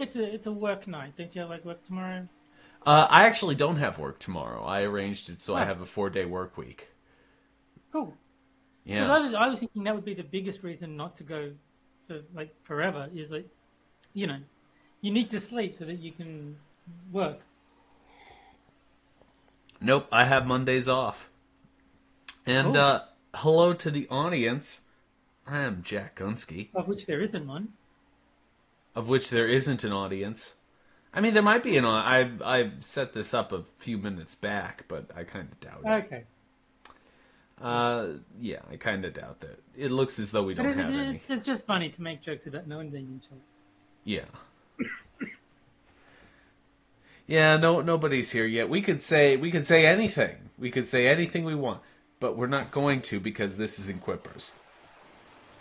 It's a work night. Don't you have like work tomorrow? I actually don't have work tomorrow. I arranged it so I Oh, have a 4-day work week. cool. Because Yeah. I was thinking that would be the biggest reason not to go for like forever is like you know you need to sleep so that you can work. Nope, I have Mondays off. And Cool. hello to the audience. I am Jack Gunsky, Of which there isn't one. of which there isn't an audience. I mean, there might be an. I've set this up a few minutes back, but I kind of doubt it. Okay. Yeah. Yeah, I kind of doubt that. It looks as though we But don't have any. it's just funny to make jokes about no one being in charge. Yeah, yeah. No, nobody's here yet. We could say anything. We could say anything we want, but we're not going to because this is in Quippers.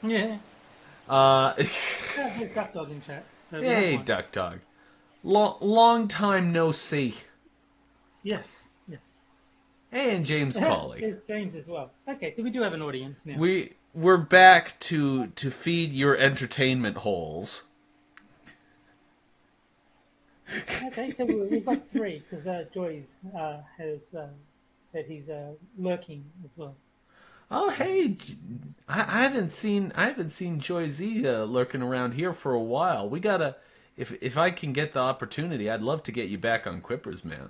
Yeah. Uh, There's Duck Dog in chat, so we have hey, one. Duck Dog. Long time no see. Yes. Yes. Hey, and James Cawley. There's James as well. Okay, so we do have an audience now. We're back to feed your entertainment holes. Okay, so we've got three because Joyce has said he's lurking as well. Oh, hey, I haven't seen Joy Z lurking around here for a while. We gotta, if I can get the opportunity, I'd love to get you back on Quippers, man.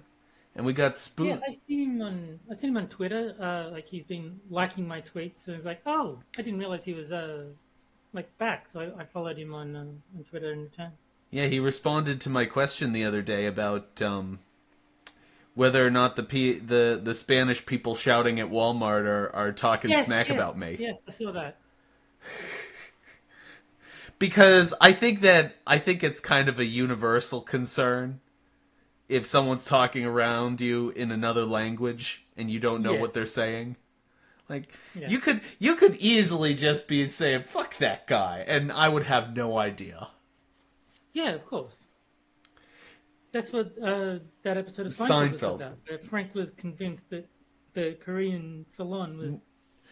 And we got Yeah, Spoon. I've seen him on Twitter. Like he's been liking my tweets, and it's like, oh, I didn't realize he was like back. So I followed him on Twitter and return. Yeah, he responded to my question the other day about whether or not the Spanish people shouting at Walmart are talking Yes, smack yes, about me. yes, I saw that. Because I think it's kind of a universal concern if someone's talking around you in another language and you don't know what Yes, they're saying. Like yeah, you could easily just be saying fuck that guy and I would have no idea. yeah, of course. That's what that episode of Seinfeld was Seinfeld. about. Where Frank was convinced that the Korean salon was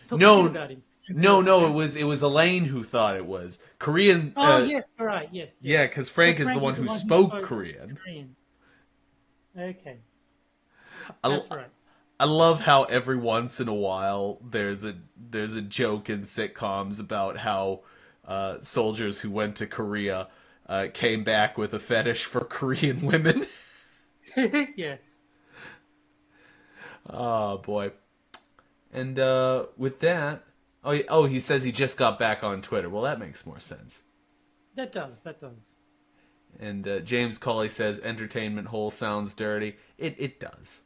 talking shit No, about him. And no, the no, it Frank, was Elaine who thought it was Korean. oh yes, all right, yes, yes. Yeah, because So Frank is the Frank one was the who one who spoke spoke Korean. Korean. Okay, I, that's right. I love how every once in a while there's a joke in sitcoms about how soldiers who went to Korea came back with a fetish for Korean women. Yes, Oh boy! And with that, oh, he says he just got back on Twitter. Well, that makes more sense. that does, that does. And James Colley says entertainment hole sounds dirty. It does.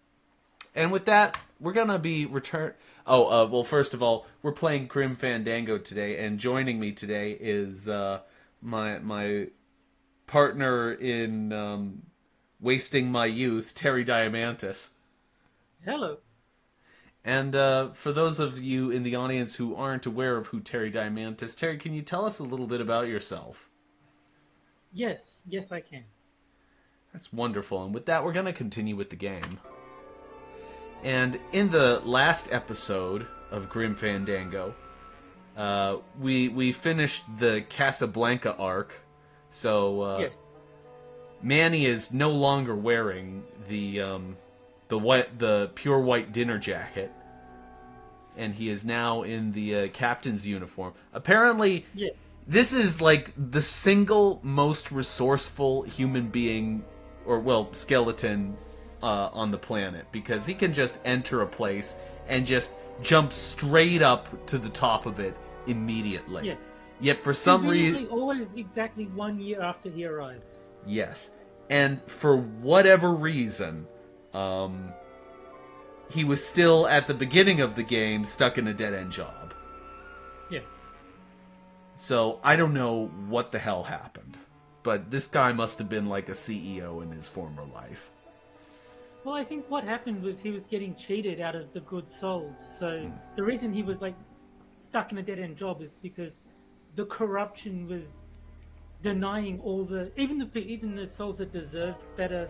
And with that, we're gonna be return. Oh, well, first of all, we're playing Grim Fandango today, and joining me today is my partner in wasting my youth, Terry Diamantis. Hello. And for those of you in the audience who aren't aware of who Terry Diamantis, Terry, can you tell us a little bit about yourself? Yes, yes, I can. That's wonderful. And with that, we're gonna continue with the game. And in the last episode of Grim Fandango, we finished the Casablanca arc. So Yes. Manny is no longer wearing the pure white dinner jacket, and he is now in the captain's uniform. Apparently, Yes. this is like the single most resourceful human being, or well, skeleton on the planet, because he can just enter a place and just jump straight up to the top of it immediately. Yes. Yet for some reason, Conveniently, always exactly 1 year after he arrives. yes, and for whatever reason, he was still at the beginning of the game stuck in a dead end job. Yes. So I don't know what the hell happened, but this guy must have been like a CEO in his former life. Well, I think what happened was he was getting cheated out of the good souls. So the reason he was like stuck in a dead end job is because the corruption was denying all the even the souls that deserved better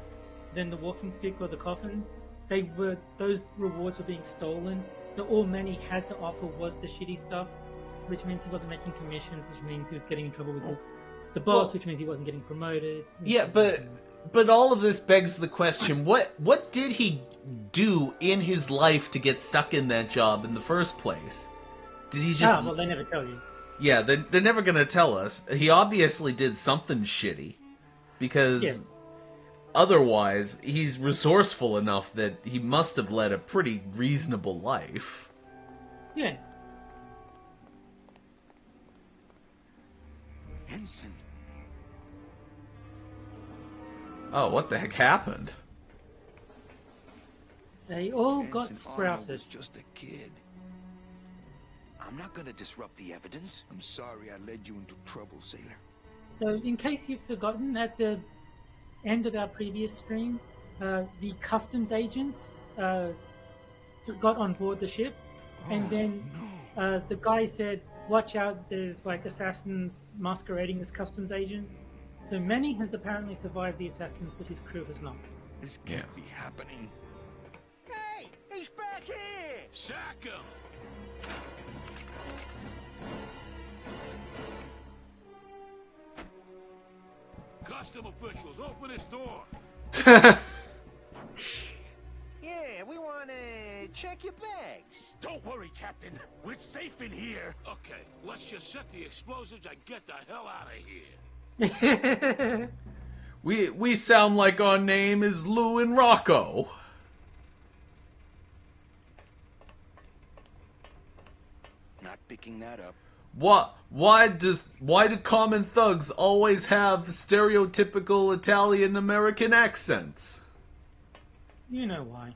than the walking stick or the coffin. Those rewards were being stolen. So all Manny had to offer was the shitty stuff, which means he wasn't making commissions, which means he was getting in trouble with the boss, Well, which means he wasn't getting promoted. Yeah, but all of this begs the question: what did he do in his life to get stuck in that job in the first place? Did he just? Well, they never tell you. Yeah, they're never gonna tell us. He obviously did something shitty, because Yes. otherwise he's resourceful enough that he must have led a pretty reasonable life. Yeah. Ensign. Oh, what the heck happened? They all got Ensign Arnold sprouted. was just a kid. I'm not gonna disrupt the evidence. I'm sorry I led you into trouble, sailor. So, in case you've forgotten, at the end of our previous stream, the customs agents got on board the ship, and then the guy said, "Watch out! There's like assassins masquerading as customs agents." So Manny has apparently survived the assassins, but his crew has not. This can't be happening. Hey, he's back here! Sack him! Custom officials, open this door. Yeah, we wanna check your bags. Don't worry, Captain. We're safe in here. Okay, let's just set the explosives and get the hell out of here. We sound like our name is Lou and Rocco. Not picking that up. Why do common thugs always have stereotypical Italian American accents? You know why.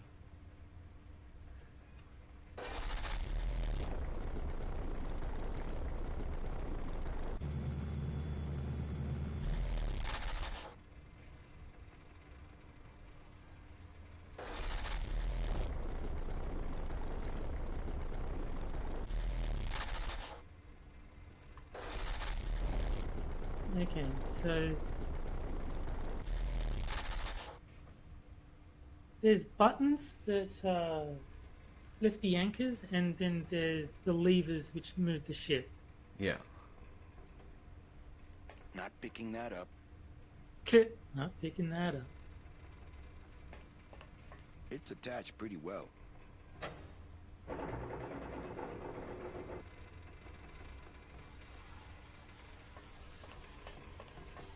Okay, so there's buttons that lift the anchors, and then there's the levers which move the ship. Yeah. Not picking that up. Not picking that up. It's attached pretty well.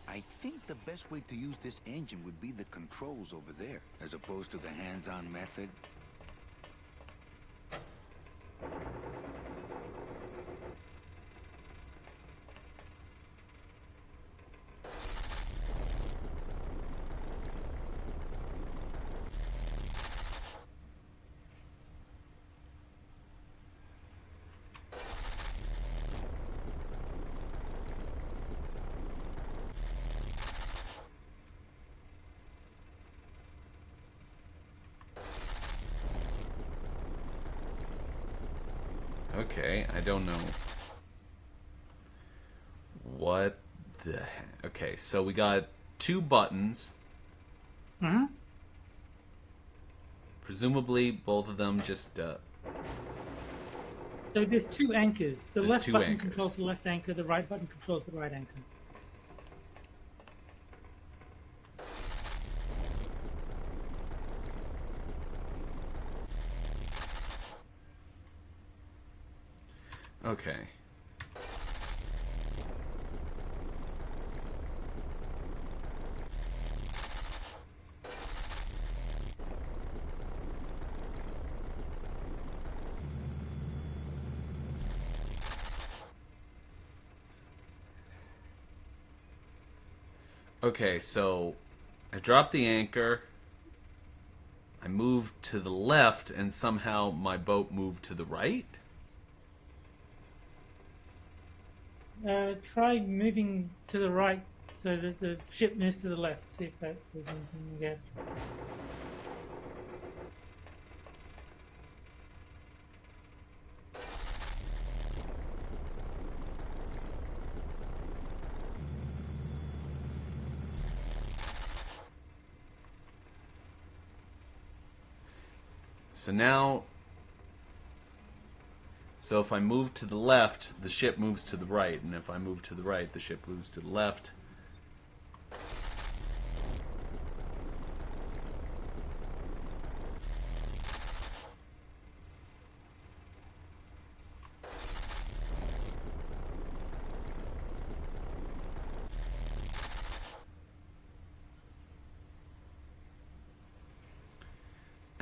I think the best way to use this engine would be the controls over there, as opposed to the hands-on method. Okay, I don't know. What the heck? Okay, so we got 2 buttons. Mm-hmm. Presumably, both of them just... So there's 2 anchors. The There's left 2 button anchors. controls the left anchor, the right button controls the right anchor. Okay. Okay, so I dropped the anchor. I moved to the left, and somehow my boat moved to the right? Try moving to the right so that the ship moves to the left. See if that does anything, I guess. So if I move to the left, the ship moves to the right, and if I move to the right, the ship moves to the left.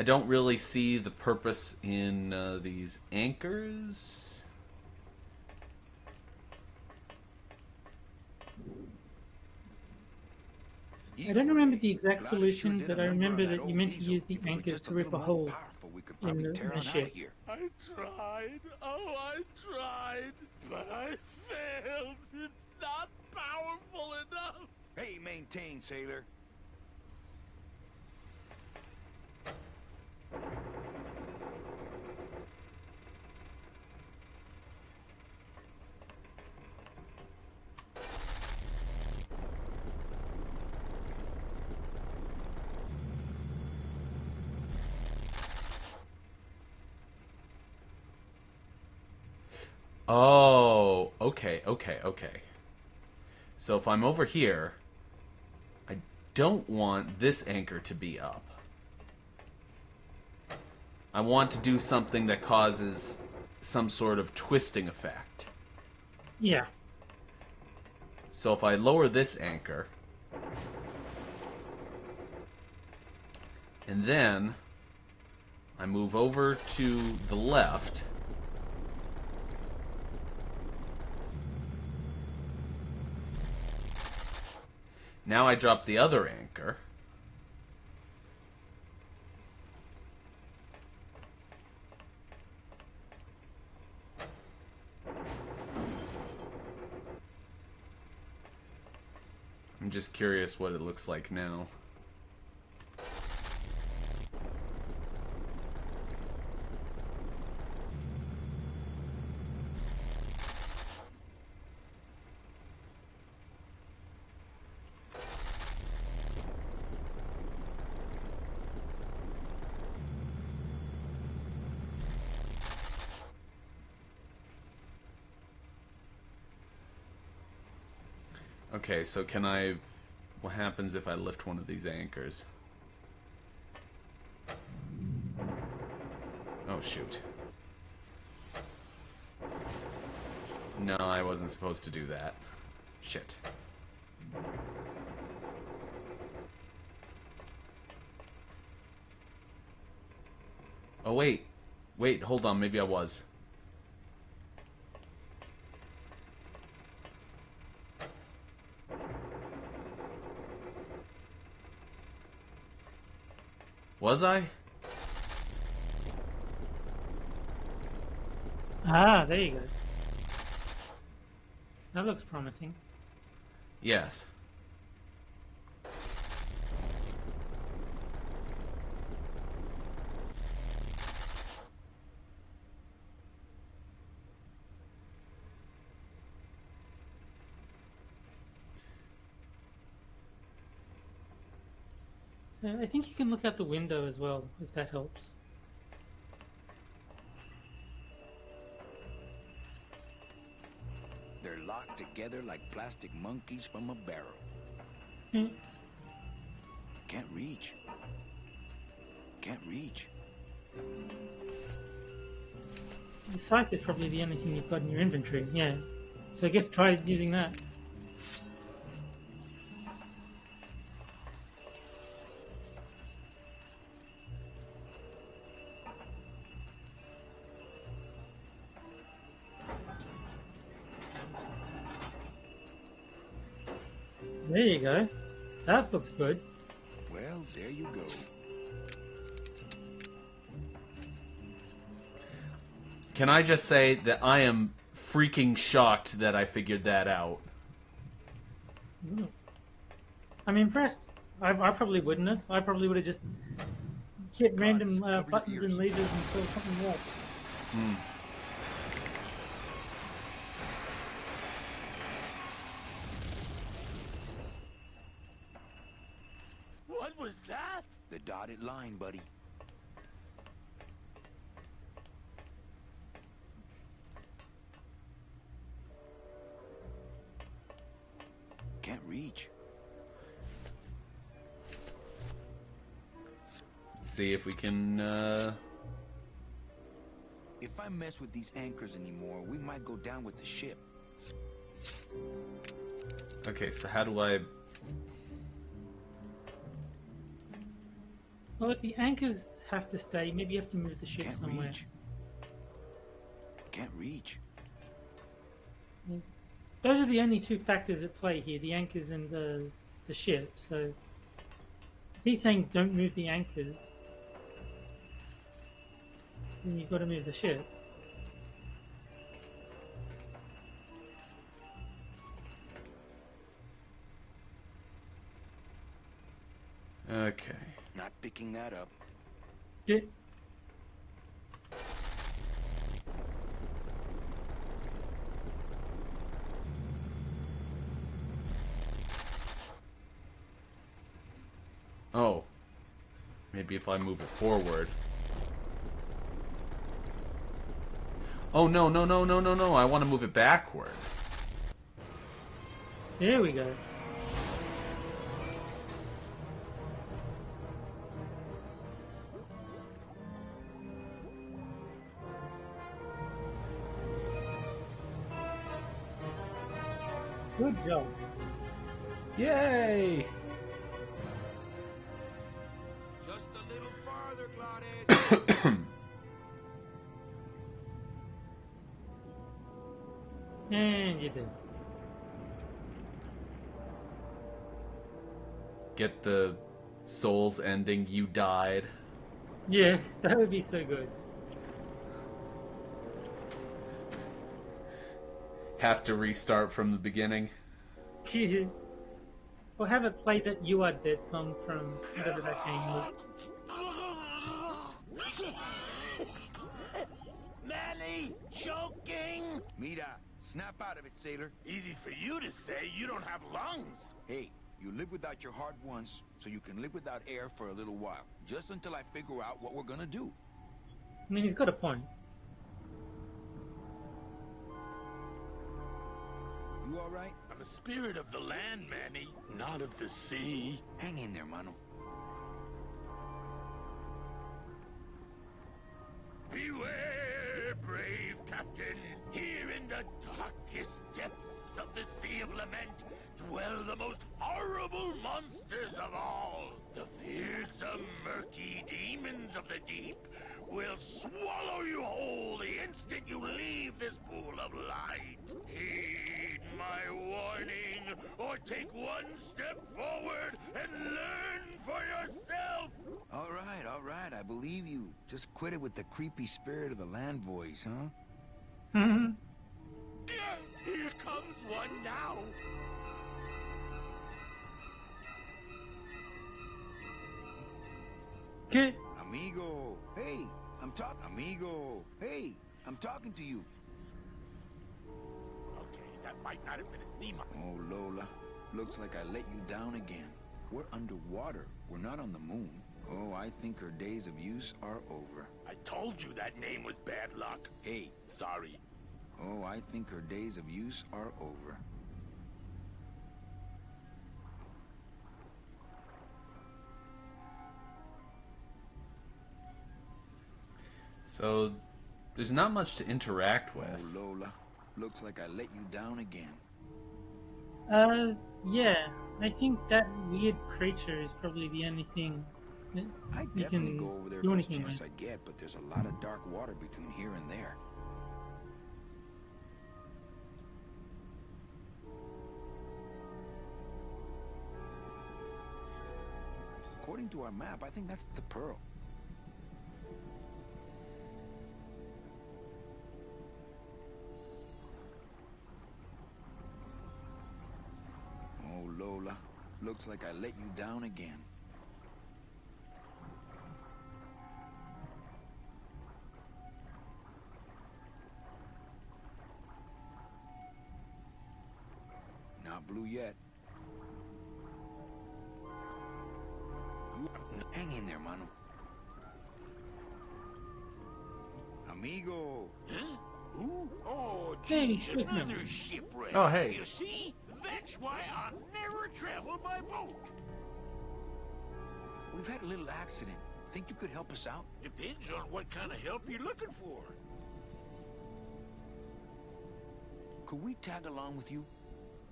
I don't really see the purpose in these anchors. I don't remember the exact solution, but I remember that you meant to use the anchors to rip a hole in the ship. I tried. Oh, I tried. But I failed. It's not powerful enough. Hey, maintain, sailor. Oh, okay. So if I'm over here, I don't want this anchor to be up. I want to do something that causes some sort of twisting effect. Yeah. So if I lower this anchor, and then I move over to the left, now I drop the other anchor. I'm just curious what it looks like now. Okay, so can I... What happens if I lift one of these anchors? Oh, shoot. No, I wasn't supposed to do that. Shit. Oh, wait. Wait, hold on. Maybe I was. Was I? Ah, there you go. That looks promising. Yes. So I think you can look out the window as well, if that helps. They're locked together like plastic monkeys from a barrel. Hmm. Can't reach. Can't reach. The scythe is probably the only thing you've got in your inventory, yeah. So I guess try using that. There you go. That looks good. Well, there you go. Can I just say that I am freaking shocked that I figured that out? I'm impressed. I probably wouldn't have. I probably would have just hit random cover your buttons and ears. levers until something worked. What was that? The dotted line, buddy. see if we can. If I mess with these anchors anymore, we might go down with the ship. Okay, so how do I? Well, if the anchors have to stay, maybe you have to move the ship Can't somewhere. reach. Can't reach. Those are the only two factors at play here: the anchors and the ship. So if he's saying don't move the anchors, then you've got to move the ship. Okay. Not picking that up. Di- Oh. Maybe if I move it forward. Oh, no, no, no, no, no, no. I want to move it backward. There we go. Good job. Yay! Just a little farther, Claudius. And you did. Get the Souls ending, you died. Yeah, that would be so good. Have to restart from the beginning. Or have it play that "You Are Dead" song from whatever that game was. Manny, choking. Mira, snap out of it, sailor. Easy for you to say. You don't have lungs. Hey, you live without your heart once, so you can live without air for a little while. Just until I figure out what we're gonna do. I mean, he's got a point. You alright? I'm a spirit of the land, Manny, not of the sea. Hang in there, mano. Beware, brave captain. Here in the darkest depths of the Sea of Lament dwell the most horrible monsters of all. The fearsome, murky demons of the deep will swallow you whole the instant you leave this pool of light. Heed my warning, or take one step forward and learn for yourself. Alright, I believe you. Just quit it with the creepy spirit of the land voice, huh? Here comes one now. Good. Amigo, hey, Amigo, hey, I'm talking to you. Okay, that might not have been a sea monkey. Oh, Lola, looks like I let you down again. We're underwater. We're not on the moon. Oh, I think her days of use are over. I told you that name was bad luck. Hey, Sorry. oh, I think her days of use are over. So, there's not much to interact Oh, with. Lola, looks like I let you down again. Yeah. I think that weird creature is probably the only thing that I you definitely can go over there do first anything chance with. I get, but there's a lot of dark water between here and there. According to our map, I think that's the pearl. Oh, Lola, looks like I let you down again. Not blue yet. Hang in there, mano. Amigo. Huh? Who? Oh, Hey, geez, Strickman. another shipwreck. Oh, hey. You see? That's why I'll never travel by boat. We've had a little accident. Think you could help us out? Depends on what kind of help you're looking for. Could we tag along with you?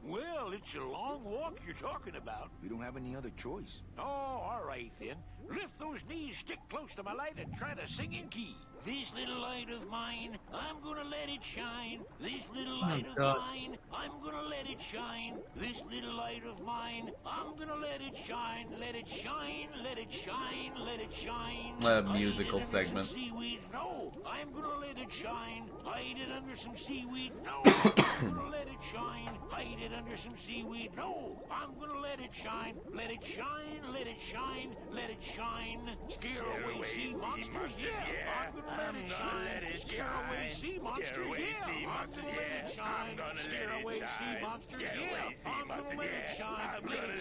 Well, it's a long walk you're talking about. We don't have any other choice. Oh, all right then. Lift those knees, stick close to my light, and try to sing in key. This little light of mine, I'm gonna let it shine. This little light of mine, I'm gonna let it shine. This little light of mine, I'm gonna let it shine. Let it shine, let it shine, let it shine. Musical segment. Seaweed, no, I'm gonna let it shine. Hide it under some seaweed, no, I'm gonna let it shine. Hide it under some seaweed, no, I'm gonna let it shine. Let it shine, let it shine, let it shine. Scare away sea monsters, yeah, I'm gonna let it shine. Scare away sea monsters, yeah, I'm gonna let it shine. Scare away sea monsters, yeah, I'm gonna let it shine. Let it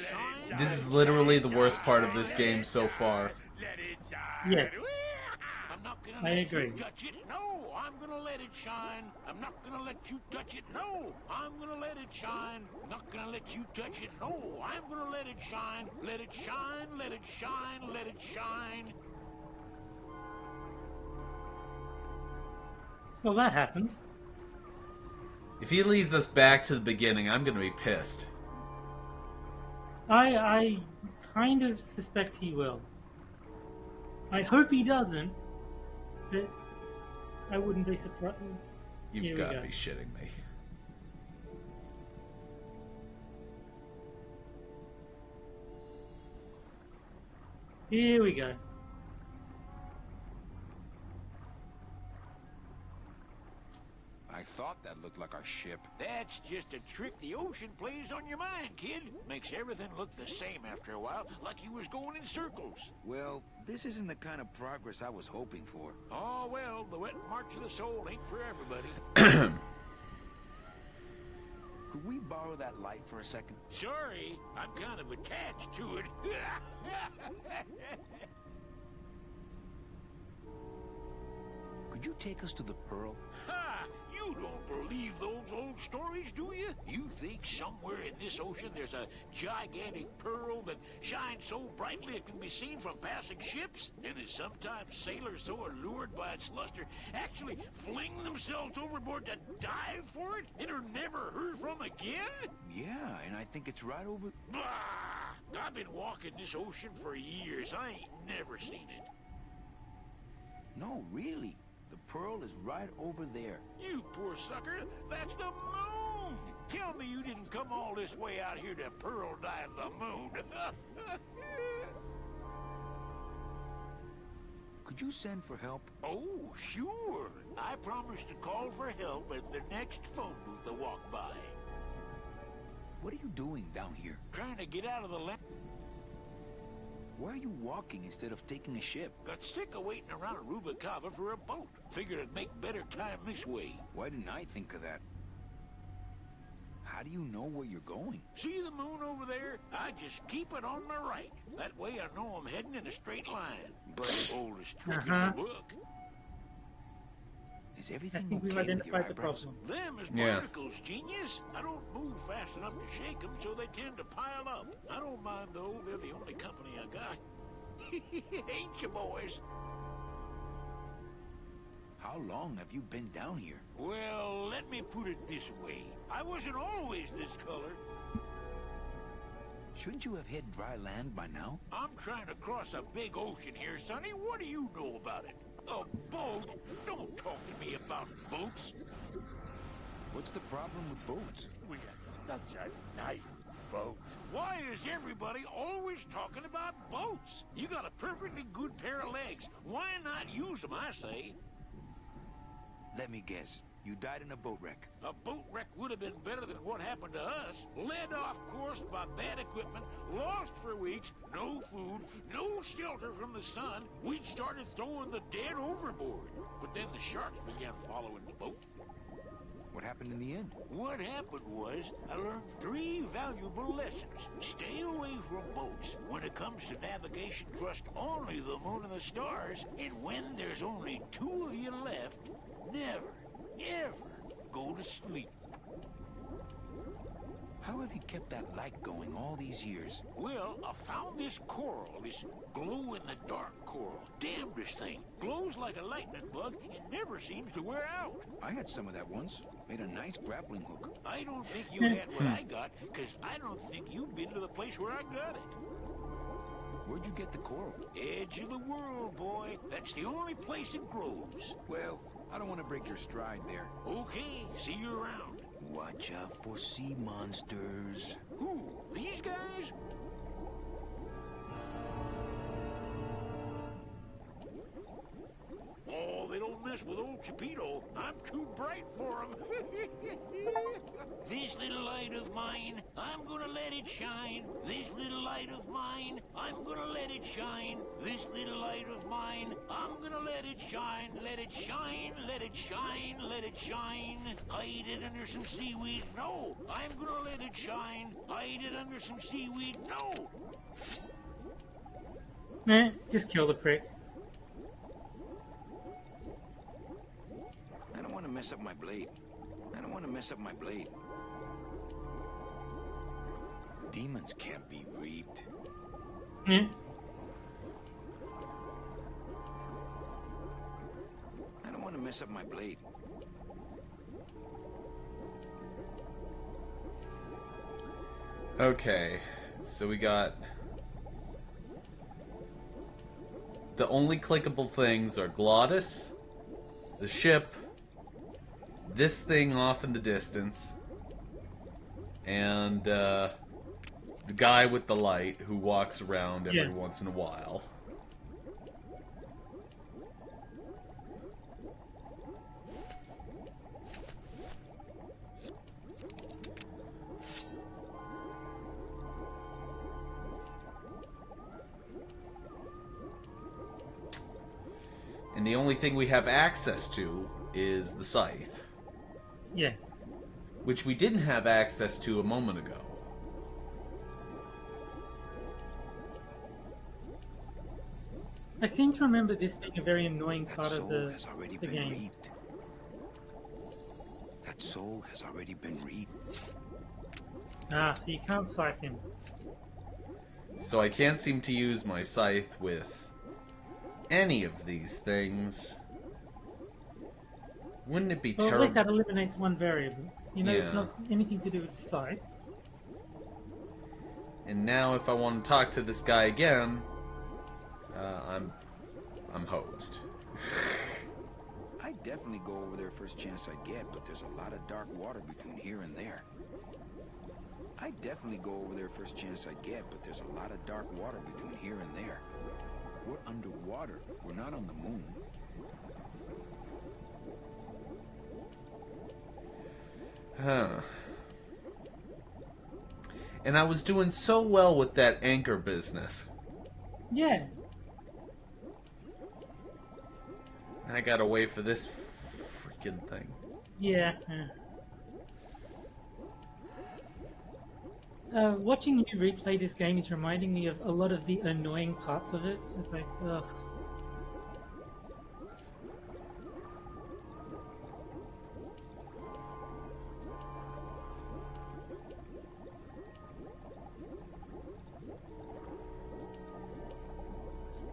shine. This is literally the worst part of this game so far. Yes, I'm not gonna I let agree. you touch it. No, I'm gonna let it shine. I'm not gonna let you touch it. No, I'm gonna let it shine. I'm not gonna let you touch it. No, I'm gonna let it shine. Let it shine, let it shine, let it shine. Well, that happened. If he leads us back to the beginning, I'm gonna be pissed. I kind of suspect he will. I hope he doesn't, but I wouldn't be surprised. Here You've we got to go. be shitting me. Here we go. I thought that looked like our ship. That's just a trick the ocean plays on your mind, kid. Makes everything look the same after a while, like you was going in circles. Well, this isn't the kind of progress I was hoping for. Oh, well, the wet march of the soul ain't for everybody. Could we borrow that light for a second? Sorry, I'm kind of attached to it. Could you take us to the Pearl? Ha! You don't believe those old stories, do you? You think somewhere in this ocean there's a gigantic pearl that shines so brightly it can be seen from passing ships? And that sometimes sailors so allured by its luster actually fling themselves overboard to dive for it and are never heard from again? Yeah, and I think it's right over... Bah! I've been walking this ocean for years. I ain't never seen it. No, really. The Pearl is right over there. You poor sucker, that's the moon! Tell me you didn't come all this way out here to pearl dive the moon. Could you send for help? Oh, sure. I promise to call for help at the next phone booth I walk by. What are you doing down here? Trying to get out of the land. Why are you walking instead of taking a ship? Got sick of waiting around Rubicava for a boat. Figured I'd make better time this way. Why didn't I think of that? How do you know where you're going? See the moon over there? I just keep it on my right. That way I know I'm heading in a straight line. But oldest trick in the book. Is I everything think we've okay with your identified the eyebrows? problem. Them is Yeah. barnacles, genius. I don't move fast enough to shake them, so they tend to pile up. I don't mind, though. They're the only company I got. Ain't you, boys? How long have you been down here? Well, let me put it this way. I wasn't always this color. Shouldn't you have hit dry land by now? I'm trying to cross a big ocean here, Sonny. What do you know about it? A boat? Don't talk to me about boats. What's the problem with boats? We got such a nice boat. Why is everybody always talking about boats? You got a perfectly good pair of legs. Why not use them, I say? Let me guess. You died in a boat wreck. A boat wreck would have been better than what happened to us. Led off course by bad equipment, lost for weeks, no food, no shelter from the sun. We'd started throwing the dead overboard. But then the sharks began following the boat. What happened in the end? What happened was, I learned 3 valuable lessons. Stay away from boats. When it comes to navigation, trust only the moon and the stars. And when there's only 2 of you left, never, ever go to sleep. How have you kept that light going all these years? Well, I found this coral, this glow-in-the-dark coral. Damnedest thing. Glows like a lightning bug and never seems to wear out. I had some of that once. Made a nice grappling hook. I don't think you had what I got, because I don't think you've been to the place where I got it. Where'd you get the coral? Edge of the world, boy. That's the only place it grows. Well, I don't want to break your stride there. Okay, see you around. Watch out for sea monsters. Who? These guys? Oh, they don't mess with old Chipito. I'm too bright for them. This little light of mine, I'm gonna let it shine. This little light of mine, I'm gonna let it shine. This little light of mine, I'm gonna let it shine. Let it shine, let it shine, let it shine. Hide it under some seaweed. No, I'm gonna let it shine. Hide it under some seaweed. No. Nah, just kill the prick. I don't want to mess up my blade. I don't want to mess up my blade. Demons can't be reaped. Yeah. I don't want to mess up my blade. Okay, so we got... The only clickable things are Glottis, the ship, this thing off in the distance, and the guy with the light who walks around every once in a while. And the only thing we have access to is the scythe. Yes. Which we didn't have access to a moment ago. I seem to remember this being a very annoying That part of soul the has already been game. reaped. That soul has already been reaped. Ah, so you can't scythe him. So I can't seem to use my scythe with any of these things. Wouldn't it be Well, at terrible? least that eliminates one variable. You know, it's Yeah. not anything to do with the scythe. And now if I want to talk to this guy again, I'm hosed. I'd definitely go over there first chance I get, but there's a lot of dark water between here and there. I'd definitely go over there first chance I get, but there's a lot of dark water between here and there. We're underwater. We're not on the moon. Huh. And I was doing so well with that anchor business. Yeah. And I gotta wait for this freaking thing. Yeah. Watching you replay this game is reminding me of a lot of the annoying parts of it. It's like, ugh.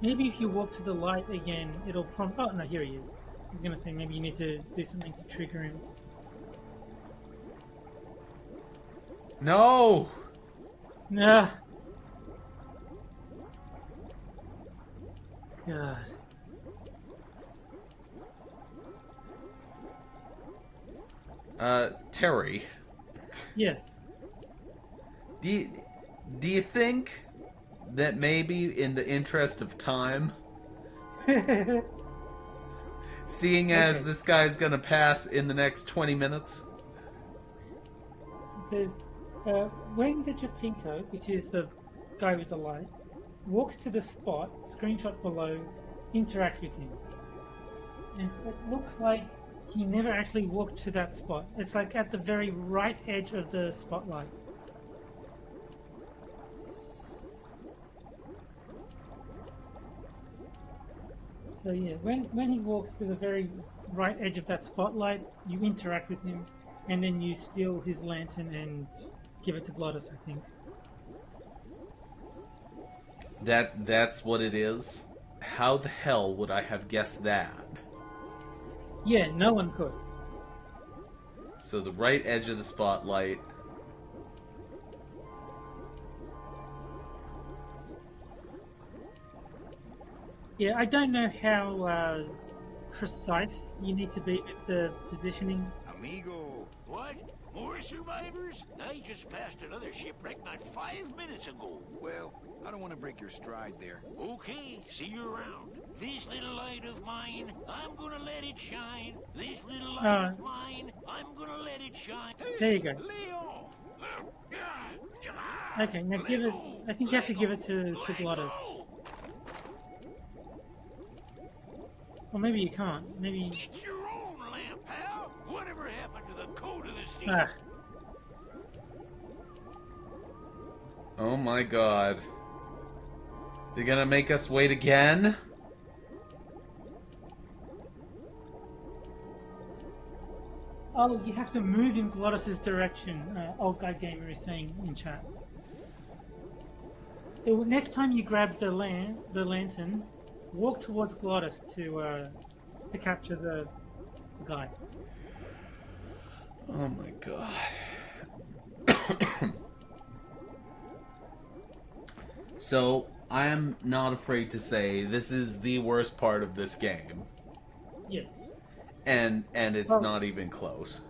Maybe if you walk to the light again, it'll prompt. Oh no, here he is. He's gonna say maybe you need to do something to trigger him. No! Ah. God. Terry, Yes. do you think that maybe in the interest of time, seeing as Okay. this guy's gonna pass in the next 20 minutes? It says, when the Geppetto, which is the guy with the light, walks to the spot, screenshot below, interact with him. And it looks like he never actually walked to that spot. It's like at the very right edge of the spotlight. So yeah, when he walks to the very right edge of that spotlight, you interact with him, and then you steal his lantern and give it to Glottis, I think. That's what it is? How the hell would I have guessed that? Yeah, no one could. So the right edge of the spotlight. Yeah, I don't know how precise you need to be with the positioning. Amigo. What? More survivors? I just passed another shipwreck not 5 minutes ago. Well, I don't want to break your stride there. Okay, see you around. This little light of mine, I'm gonna let it shine. This little light of mine, I'm gonna let it shine. There you go. Lay off. Okay, now give it. I think you have to give it to Glottis. Or maybe you can't. Maybe. Get your own lamp, pal. Whatever happened to the code of the sea? Ah. Oh my god. They're gonna make us wait again? Oh, you have to move in Glottis's direction. Old Guy Gamer is saying in chat. So next time you grab the lantern, walk towards Glottis to capture the guy. Oh my god. So, I am not afraid to say this is the worst part of this game. Yes. And it's Well- not even close.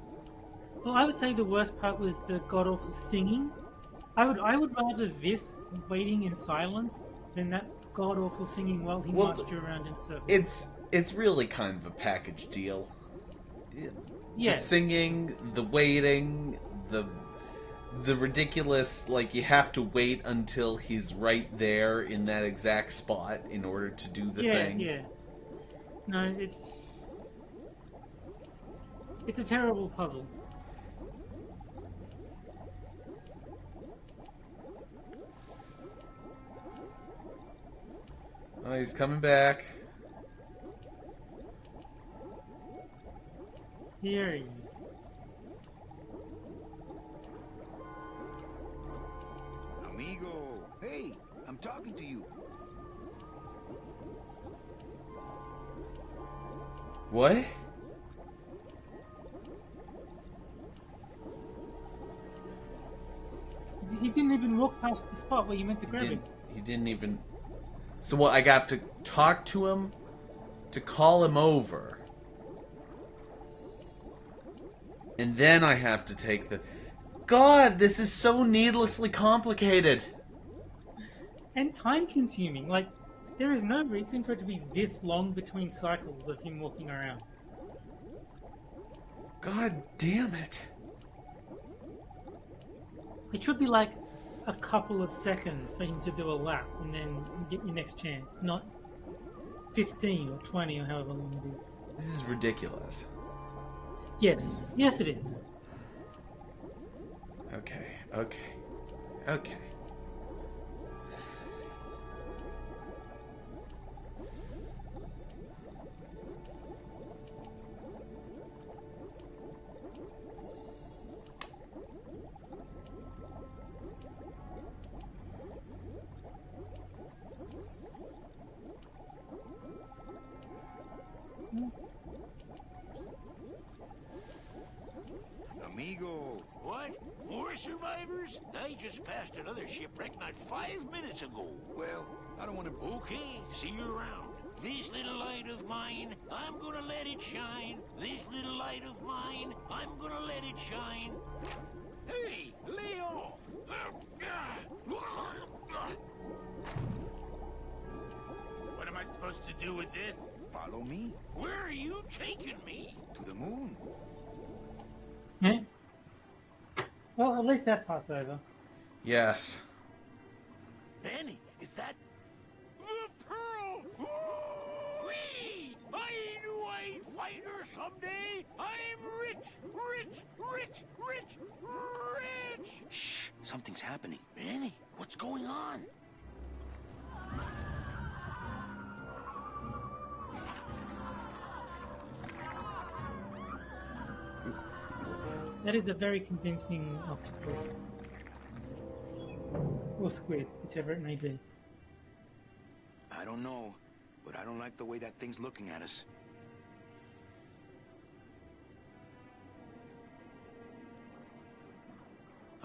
Well, I would say the worst part was the god awful singing. I would rather this waiting in silence than that god awful singing while he marched you around in circles. It's really kind of a package deal. Yeah. The singing, the waiting, the ridiculous, like, you have to wait until he's right there in that exact spot in order to do the thing. Yeah. No, it's a terrible puzzle. Oh, he's coming back. Here he is. Amigo. Hey, I'm talking to you. What? He didn't even walk past the spot where you meant to grab him. He didn't even... So what, I have to talk to him to call him over. And then I have to take the... God, this is so needlessly complicated. And time consuming. Like, there is no reason for it to be this long between cycles of him walking around. God damn it. It should be like a couple of seconds for him to do a lap and then get your next chance, not 15 or 20 or however long it is. This is ridiculous. Yes, yes it is. Okay. Amigo. What? More survivors? I just passed another shipwreck not 5 minutes ago. Well, I don't want to... Okay, see you around. This little light of mine, I'm gonna let it shine. This little light of mine, I'm gonna let it shine. Hey, lay off! What am I supposed to do with this? Follow me Where are you taking me? to the moon. Yeah. Well, at least that part's over. Yes. Benny, is that the pearl? Ooh-wee! I knew I'd find her someday. I'm rich, rich, rich, rich, rich. Shh, something's happening. Benny, what's going on? That is a very convincing octopus. Or squid, whichever it may be. I don't know, but I don't like the way that thing's looking at us.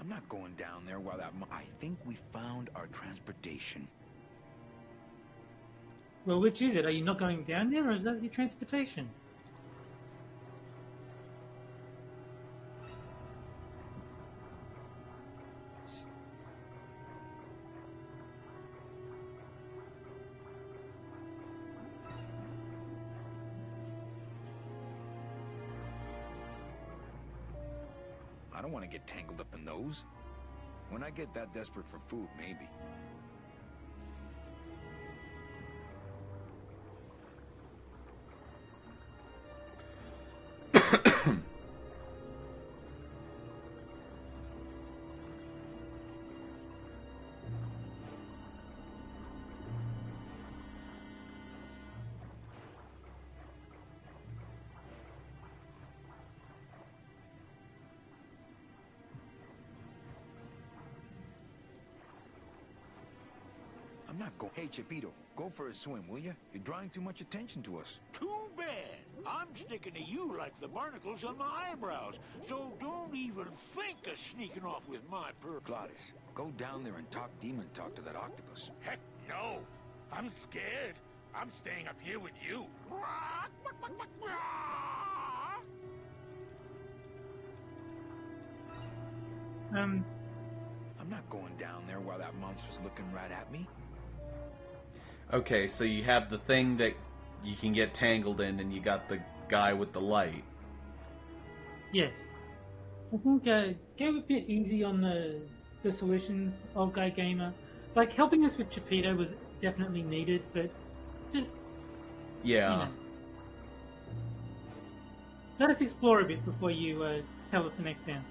I'm not going down there while that... I think we found our transportation. Well, which is it? Are you not going down there, or is that your transportation? I don't want to get tangled up in those. When I get that desperate for food, maybe. I'm not going... Hey, Chipito, go for a swim, will you? You're drawing too much attention to us. Too bad. I'm sticking to you like the barnacles on my eyebrows, so don't even think of sneaking off with my pearl. Glottis, go down there and talk demon talk to that octopus. Heck no. I'm scared. I'm staying up here with you. I'm not going down there while that monster's looking right at me. Okay, so you have the thing that you can get tangled in, and you got the guy with the light. Yes. I think go a bit easy on the solutions, old guy gamer. Like, helping us with Chipito was definitely needed, but just... Yeah. You know, let us explore a bit before you tell us the next answer.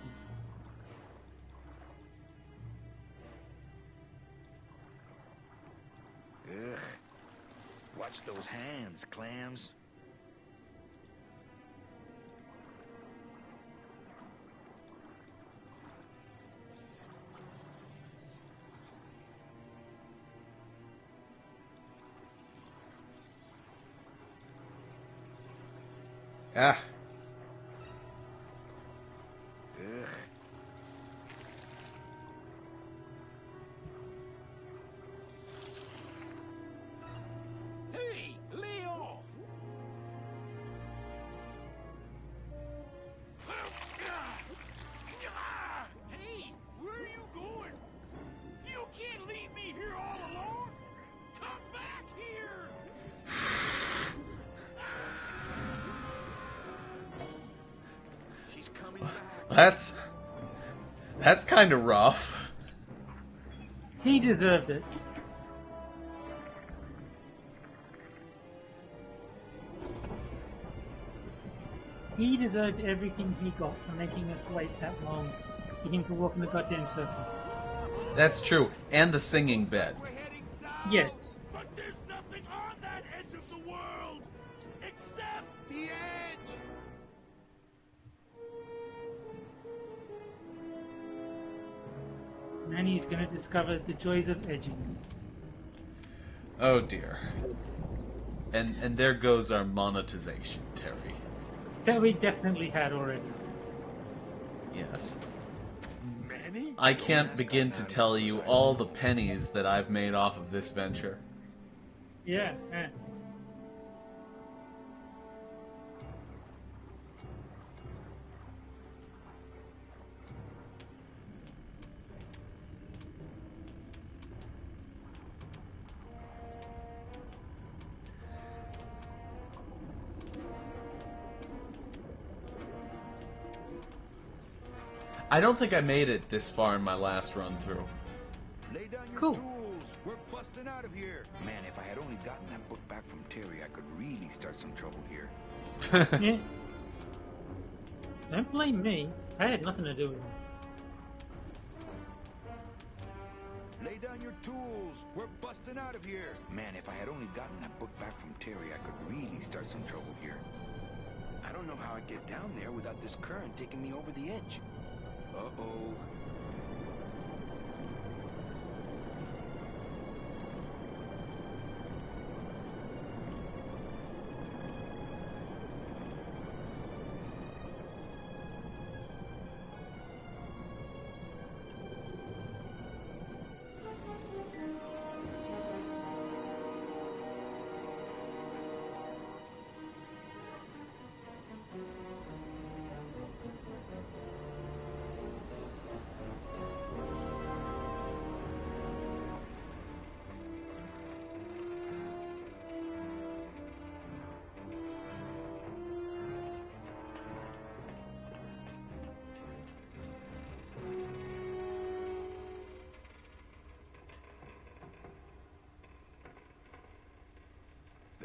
Ugh. Watch those hands, clams. Ah. Ugh. Hey, lay off! Hey, where are you going? You can't leave me here all alone! Come back here! She's coming back. That's kind of rough. He deserved it. He deserved everything he got for making us wait that long for him to walk in the goddamn circle. That's true. And the singing bed. We're heading south! Yes. But there's nothing on that edge of the world except The edge! Manny's gonna discover the joys of edging. Oh dear. And there goes our monetization, Terry. That we definitely had already. Yes. Manny? I can't begin to tell you all the pennies that I've made off of this venture. Yeah, yeah. I don't think I made it this far in my last run through. Lay down your Cool. tools. We're busting out of here. Man, if I had only gotten that book back from Terry, I could really start some trouble here. Yeah. Don't blame me. I had nothing to do with this. Lay down your tools. We're busting out of here. Man, if I had only gotten that book back from Terry, I could really start some trouble here. I don't know how I'd get down there without this current taking me over the edge. Uh-oh.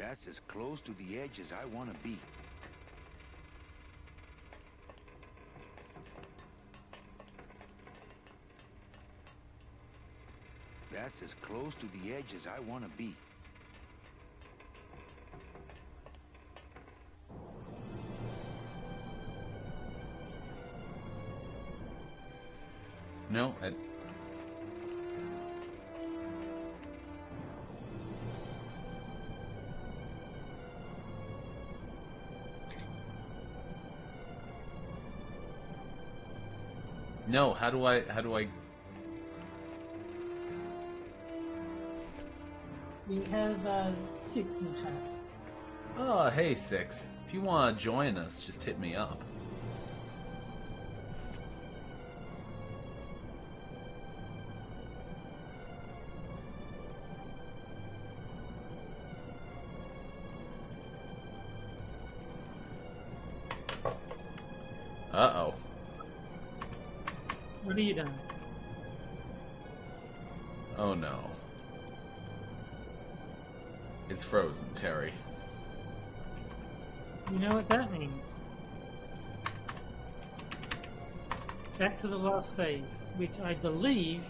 That's as close to the edge as I want to be. That's as close to the edge as I want to be. No, no, how do I We have 6 in chat. Oh, hey, Six. If you want to join us, just hit me up. Uh-oh. What are you doing? Oh, no. It's frozen, Terry. You know what that means? Back to the last save, which I believe,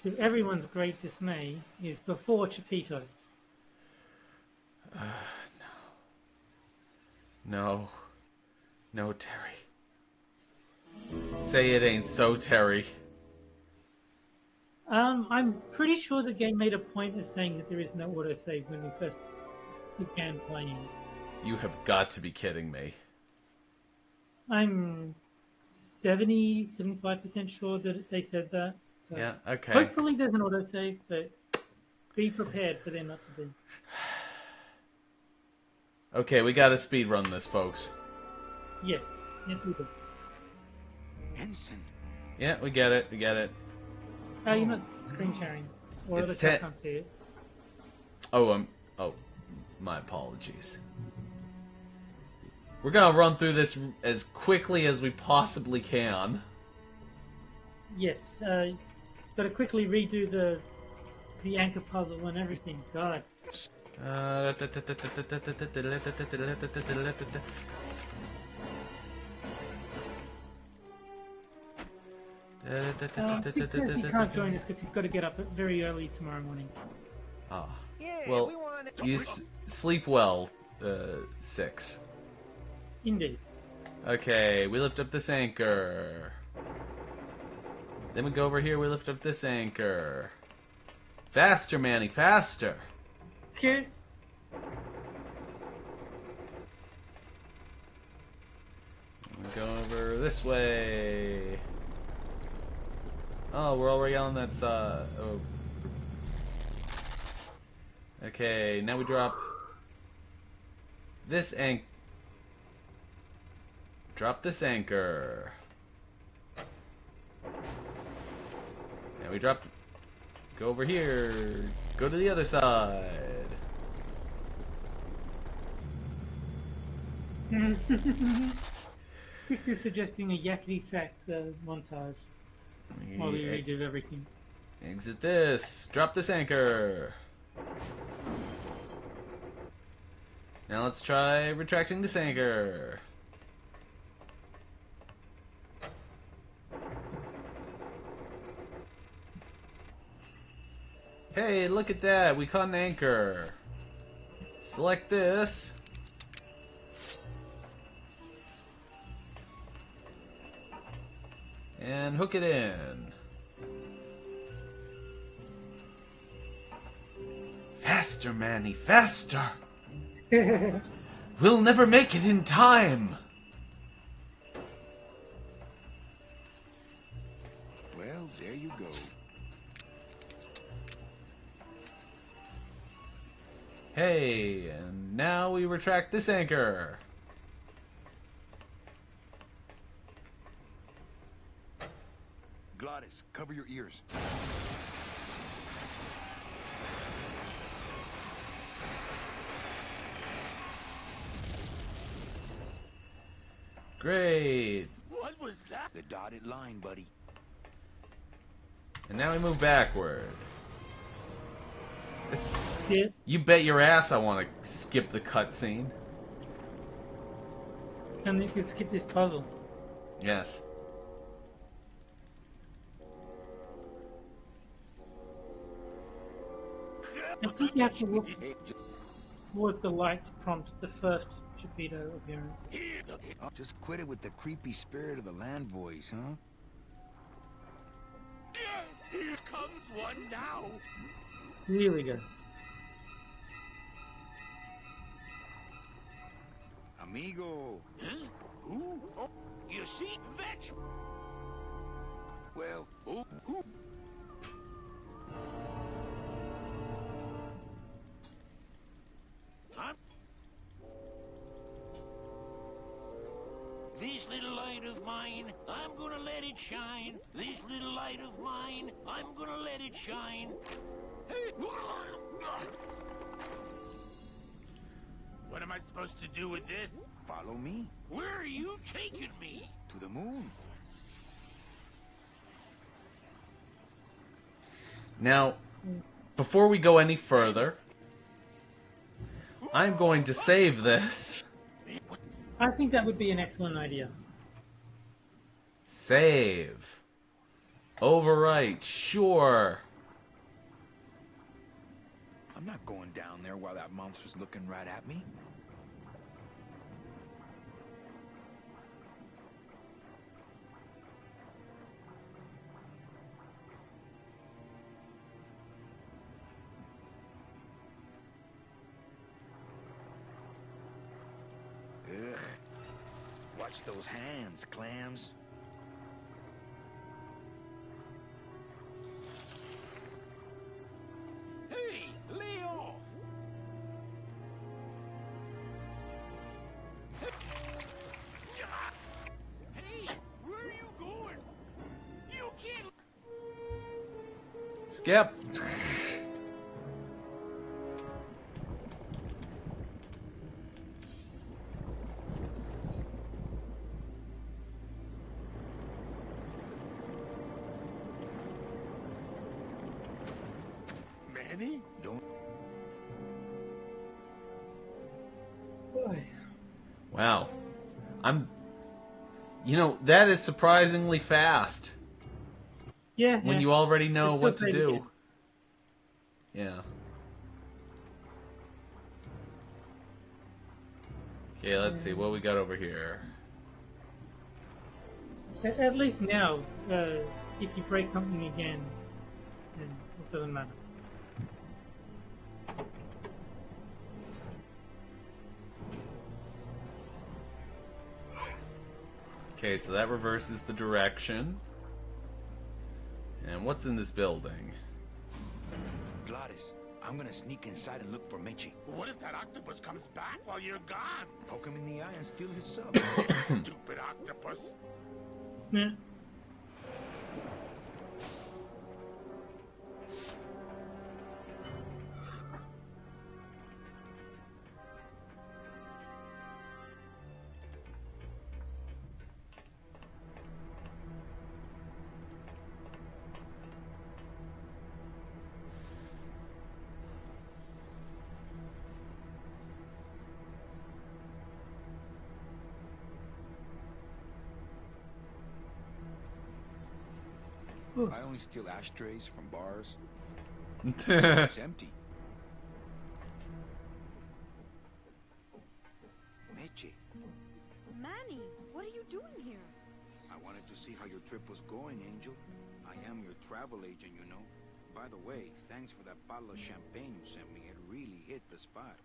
to everyone's great dismay, is before Chipito. No. No, Terry. Say it ain't so, Terry. I'm pretty sure the game made a point of saying that there is no autosave when we first began playing. You have got to be kidding me. I'm 75% sure that they said that. So Yeah, okay. hopefully there's an autosave, but be prepared for there not to be. Okay, we gotta speedrun this, folks. Yes. Yes, we do. Ensign. Yeah, we get it, we get it. Oh, you're not screen sharing. Or It's the chat can't see it. Oh, my apologies. We're gonna run through this as quickly as we possibly can. Yes. Gotta quickly redo the anchor puzzle and everything. God. He can't join us because he's got to get up very early tomorrow morning. Ah. Well, you sleep well, Six. Indeed. Okay, we lift up this anchor. Then we go over here, we lift up this anchor. Faster, Manny, faster! Okay. We go over this way. Oh, we're already on that side. Oh. Okay, now we drop this anchor. Drop this anchor. Now we drop. Go over here. Go to the other side. Fix is suggesting a yakety sax montage while we redo everything. Exit this. Drop this anchor. Now let's try retracting this anchor. Hey, look at that. We caught an anchor. Select this. And hook it in. Faster, Manny, faster! We'll never make it in time! Well, there you go. Hey, and now we retract this anchor. Glottis, cover your ears. Great. What was that? The dotted line, buddy. And now we move backward. Yeah. You bet your ass I want to skip the cutscene. And you can skip this puzzle. Yes. I think you have to look towards the light to prompt the first Geppetto appearance. Oh, just quit it with the creepy spirit of the land voice, huh? Here comes one now. Here we go. Amigo. Huh? Who? Oh, you see, Vetch. Well, Who? I'm... This little light of mine, I'm gonna let it shine. This little light of mine, I'm gonna let it shine. Hey. What am I supposed to do with this? follow me Where are you taking me? to the moon. Now, before we go any further, I'm going to save this. I think that would be an excellent idea. Save. Overwrite. Sure. I'm not going down there while that monster's looking right at me. Ugh. Watch those hands, clams. Hey, lay off! Hey, where are you going? You can't... Skip. Manny? Don't. Boy. Wow. You know, that is surprisingly fast. Yeah. When yeah. you already know It's what still to pretty do. Yeah. Okay, let's see what we got over here. At least now, if you break something again, then it doesn't matter. Okay, so that reverses the direction. And what's in this building? Gladys, I'm gonna sneak inside and look for Mitchie. What if that octopus comes back while you're gone? Poke him in the eye and steal his sub. Stupid octopus. Yeah. I only steal ashtrays from bars. It's empty. Mitchie, Manny, what are you doing here? I wanted to see how your trip was going, Angel. I am your travel agent, you know. By the way, thanks for that bottle of champagne you sent me. It really hit the spot.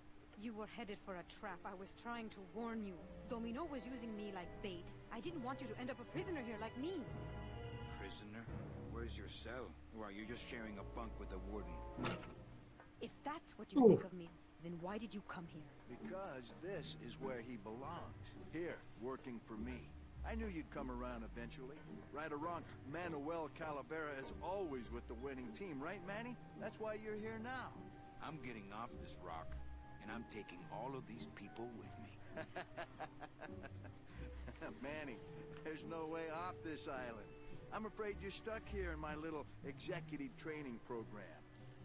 You were headed for a trap. I was trying to warn you. Domino was using me like bait. I didn't want you to end up a prisoner here like me. Prisoner? Where's your cell? Or are you just sharing a bunk with the warden? If that's what you think of me, then why did you come here? Because this is where he belongs. Here, working for me. I knew you'd come around eventually. Right or wrong, Manuel Calavera is always with the winning team, right, Manny? That's why you're here now. I'm getting off this rock, and I'm taking all of these people with me. Manny, there's no way off this island. I'm afraid you're stuck here in my little executive training program.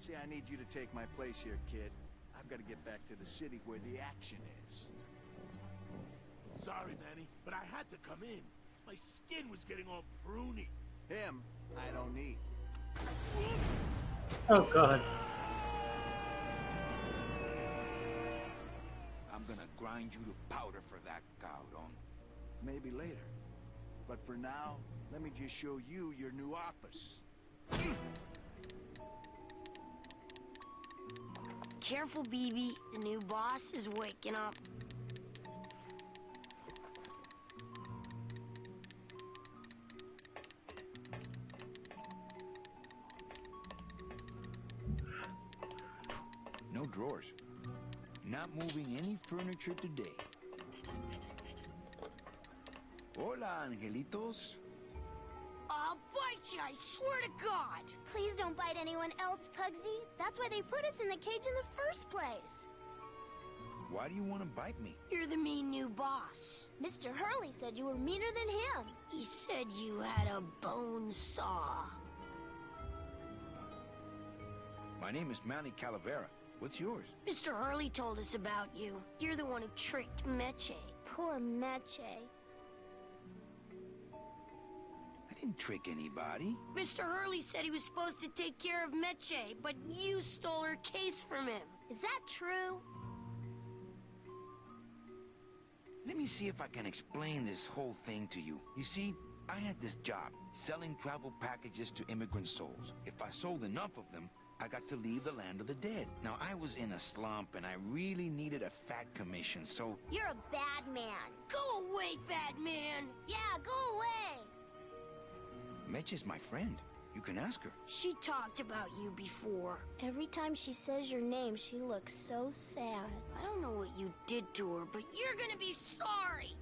See, I need you to take my place here, kid. I've got to get back to the city where the action is. Sorry, Manny, but I had to come in. My skin was getting all pruny. Him, I don't need. Oh god. I'm gonna grind you to powder for that, cabrón. Maybe later. But for now, let me just show you your new office. Careful, BB. The new boss is waking up. No drawers. Not moving any furniture today. Hola, angelitos. I'll bite you, I swear to God! Please don't bite anyone else, Pugsy. That's why they put us in the cage in the first place. Why do you want to bite me? You're the mean new boss. Mr. Hurley said you were meaner than him. He said you had a bone saw. My name is Manny Calavera. What's yours? Mr. Hurley told us about you. You're the one who tricked Meche. Poor Meche. I didn't trick anybody. Mr. Hurley said he was supposed to take care of Meche, but you stole her case from him. Is that true? Let me see if I can explain this whole thing to you. You see, I had this job, selling travel packages to immigrant souls. If I sold enough of them, I got to leave the land of the dead. Now, I was in a slump, and I really needed a fat commission, so... You're a bad man. Go away, bad man! Yeah, go away. Meche's my friend. You can ask her. She talked about you before. Every time she says your name, she looks so sad. I don't know what you did to her, but you're gonna be sorry!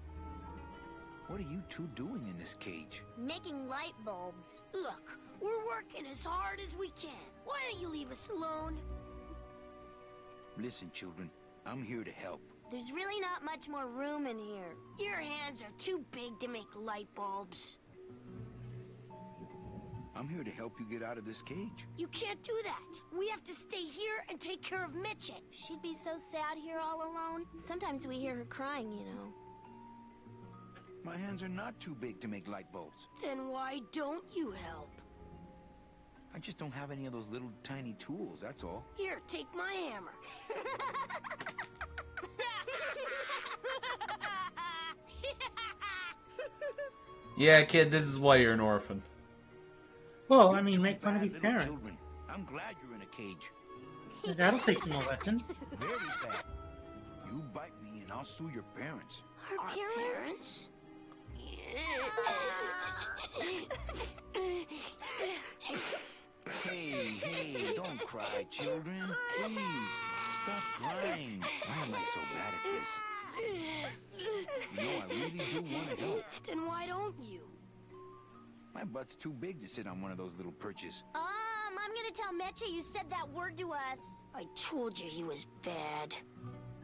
What are you two doing in this cage? Making light bulbs. Look, we're working as hard as we can. Why don't you leave us alone? Listen, children, I'm here to help. There's really not much more room in here. Your hands are too big to make light bulbs. I'm here to help you get out of this cage. You can't do that. We have to stay here and take care of Meche. She'd be so sad here all alone. Sometimes we hear her crying, you know. My hands are not too big to make light bulbs. Then why don't you help? I just don't have any of those little tiny tools, that's all. Here, take my hammer. Yeah, kid, this is why you're an orphan. Well, I mean, make Too fun of bad, his little parents. children. I'm glad you're in a cage. That'll teach him a lesson. Very bad. You bite me and I'll sue your parents. Our parents? Hey, don't cry, children. Please, stop crying. Why am I so bad at this? You know, I really do want to help. Then why don't you? My butt's too big to sit on one of those little perches. I'm gonna tell Meche you said that word to us. I told you he was bad.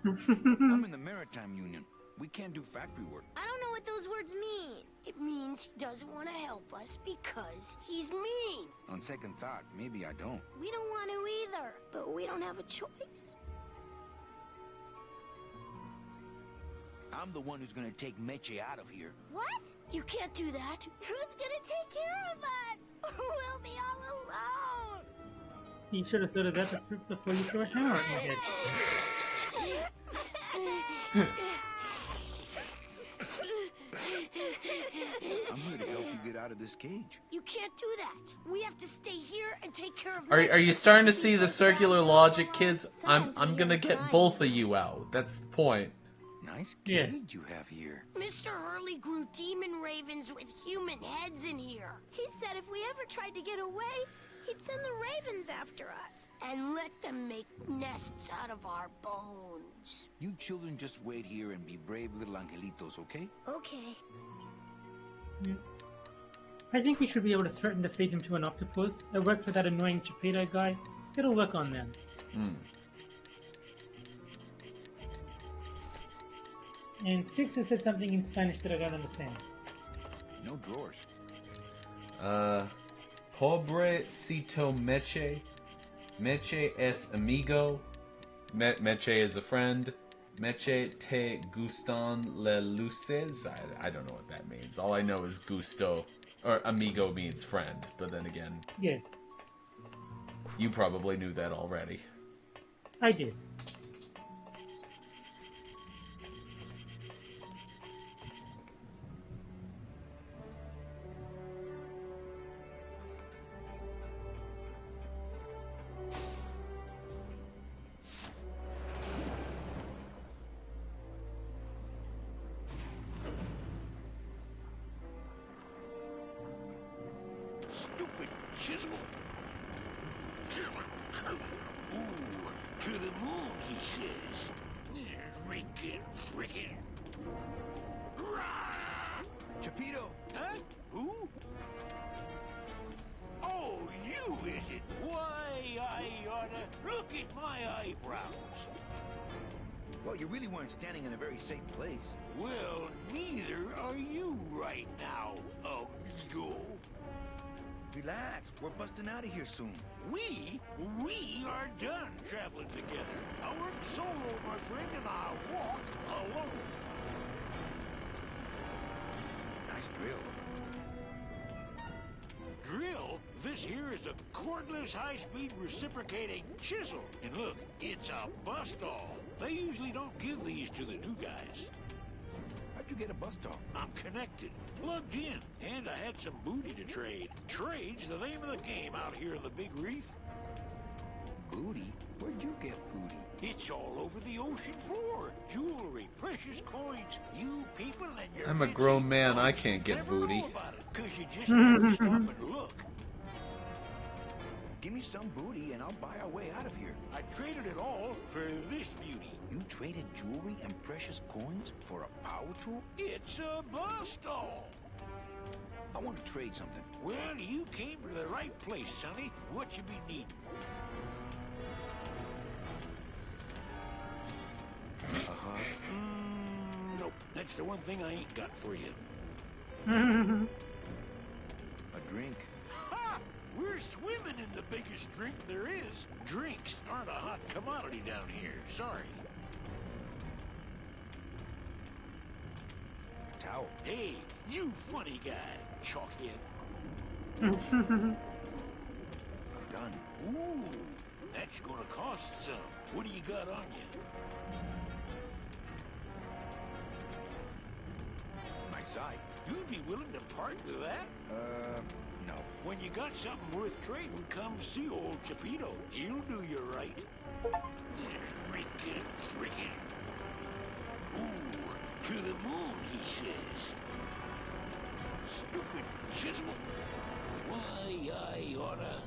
I'm in the Maritime Union. We can't do factory work. I don't know what those words mean. It means he doesn't want to help us because he's mean. On second thought, maybe I don't. We don't want to either, but we don't have a choice. I'm the one who's gonna take Meche out of here. What? You can't do that. Who's gonna take care of us? We'll be all alone. You should have thought of that before you threw a hammer at my head. I'm here to help you get out of this cage. You can't do that. We have to stay here and take care of Are Meche. you starting to see the circular logic, kids? I'm gonna get both of you out. That's the point. Nice cage Yes. you have here. Mr. Hurley grew demon ravens with human heads in here. He said if we ever tried to get away, he'd send the ravens after us. And let them make nests out of our bones. You children just wait here and be brave little angelitos, okay? Okay. I think we should be able to threaten to feed them to an octopus. I work for that annoying Chapito guy. It'll work on them. And Six has said something in Spanish that I don't understand. No drawers. Pobre Cito Meche. Meche es amigo. Meche is a friend. Meche te gustan le luces. I don't know what that means. All I know is gusto. Or amigo means friend. But then again, Yeah, you probably knew that already. I did. Stupid chisel. Ooh, to the moon, he says. Rinkin, frickin'. Chapito! Huh? Who? Oh, you, is it? Why, I oughta... Look at my eyebrows. Well, you really weren't standing in a very safe place. Well, neither are you right now, amigo. Relax, we're busting out of here soon. We are done traveling together. I work solo, my friend, and I walk alone. Nice drill. Drill? This here is a cordless, high-speed reciprocating chisel. And look, it's a bust-all. They usually don't give these to the new guys. How'd you get a bus dog? I'm connected, plugged in, and I had some booty to trade. Trade's the name of the game out here in the Big Reef. Booty? Where'd you get booty? It's all over the ocean floor. Jewelry, precious coins, you people and your... I'm a grown man. I can't get never booty. know about it, 'cause you just never stop and look. Give me some booty and I'll buy our way out of here. I traded it all for this beauty. You traded jewelry and precious coins for a power tool? It's a bust-all. I want to trade something. Well, you came to the right place, sonny. What you be needing? Nope. That's the one thing I ain't got for you. A drink. Ha! We're swimming in the biggest drink there is. Drinks aren't a hot commodity down here. Sorry. Towel. Hey, you funny guy, chalkhead. A gun. Ooh, that's gonna cost some. What do you got on you? My side. You'd be willing to part with that? No. When you got something worth trading, come see old Chapito. He'll do you right. There's Rinkin, frickin'. Ooh, to the moon, he says. Stupid chisel. Why, I oughta...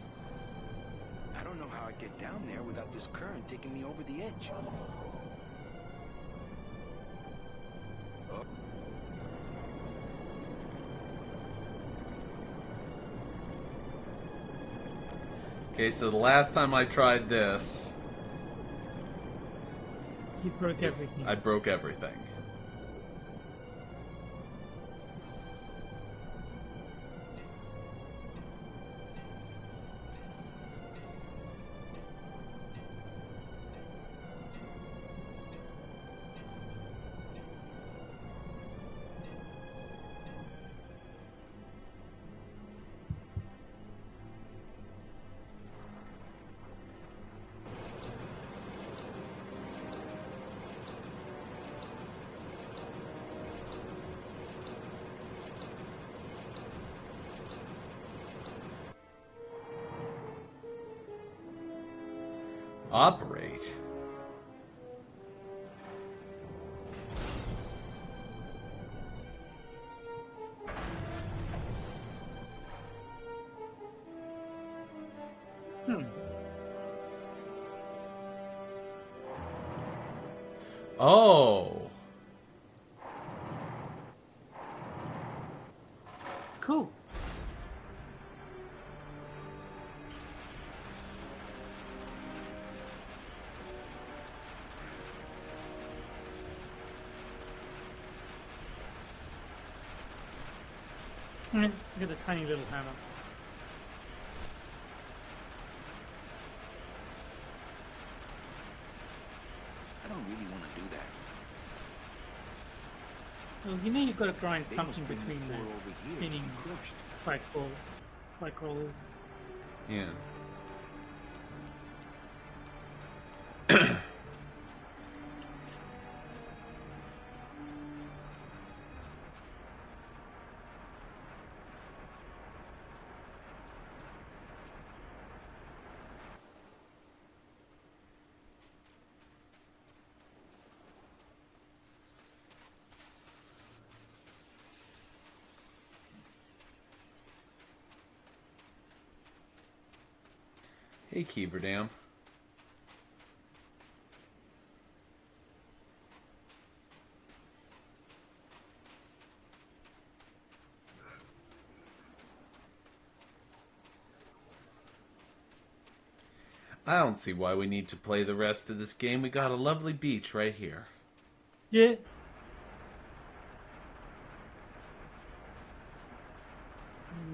I don't know how I'd get down there without this current taking me over the edge. Oh. Okay, so the last time I tried this, You broke everything. I broke everything. Operate? Oh. Cool. Look at the tiny little hammer. Hey, you, funny guy, chalkhead. Ooh, that's gonna cost some. What do you got on you? A gun. Mm, Ooh, that's gonna cost some. What do you got on you? Hmm. What do you got? I don't really want to do that. Well, you know you've got to grind They something must bring the between core those over here to spinning be crushed. spike rollers. Yeah. Hey, Keeverdam. I don't see why we need to play the rest of this game. We got a lovely beach right here. Yeah.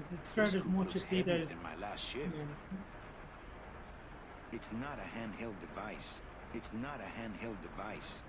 This Throw scoop more looks heavier torpedoes. than my last ship. Yeah. It's not a handheld device. It's not a handheld device.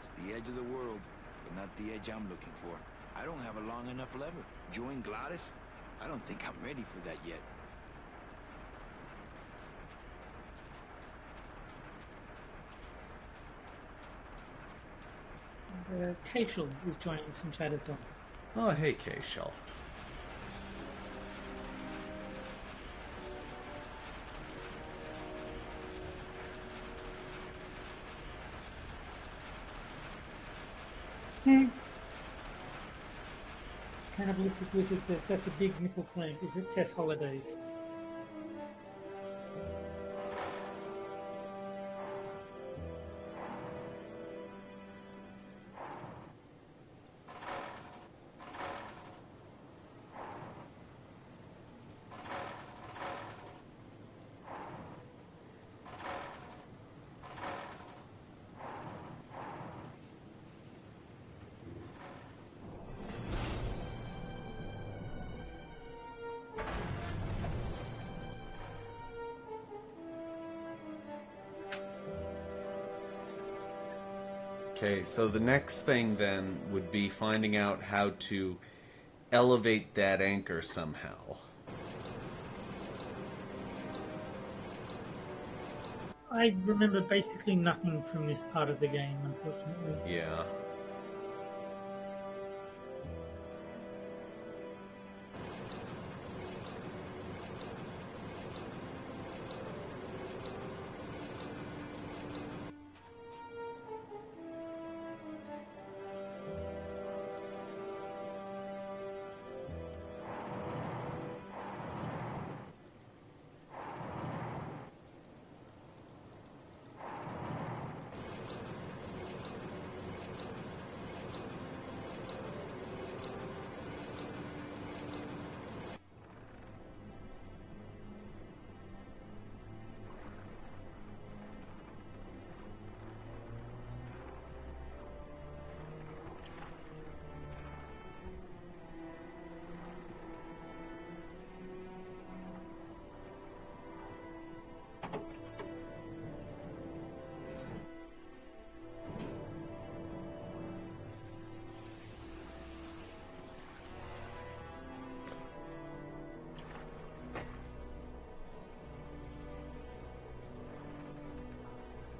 It's the edge of the world, but not the edge I'm looking for. I don't have a long enough lever. Join Gladys? I don't think I'm ready for that yet. Keishel is joining us in chat as well. Oh, hey, K-Shell. Cannibalistic Wizard says that's a big nipple clamp. Is it Tess Holidays? Okay, so the next thing then would be finding out how to elevate that anchor somehow. I remember basically nothing from this part of the game, unfortunately. Yeah.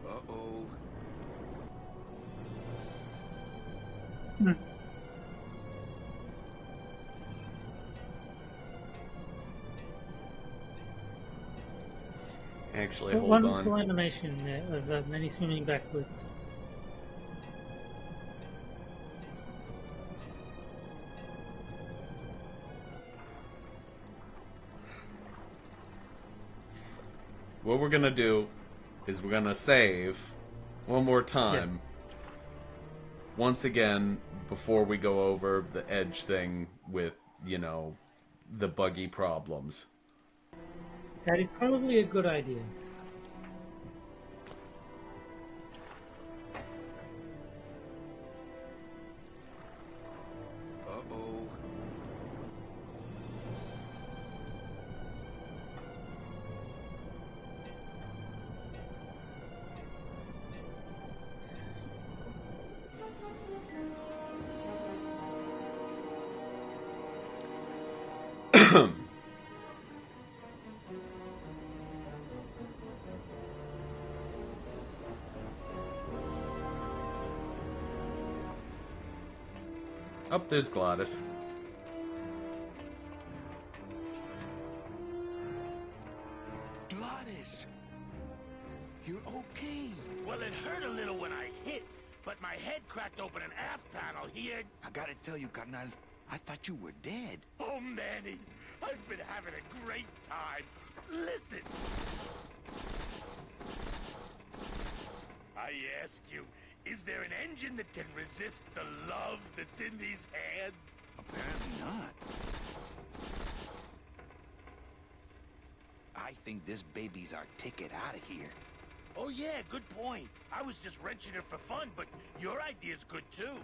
Uh-oh. Actually, hold Wonderful on. animation there of many swimming backwards. What we're gonna do is we're gonna save one more time. Yes. Once again, before we go over the edge thing with, you know, the buggy problems. That is probably a good idea. Uh-oh. Oh, there's Gladys. Gladys! You're okay. Well, it hurt a little when I hit, but my head cracked open an aft panel here. I gotta tell you, carnal, I thought you were dead. Oh, Manny, I've been having a great time. Listen. I ask you, is there an engine that can resist the love that's in these hands? Apparently not. I think this baby's our ticket out of here. Oh, yeah, good point. I was just wrenching it for fun, but your idea's good, too.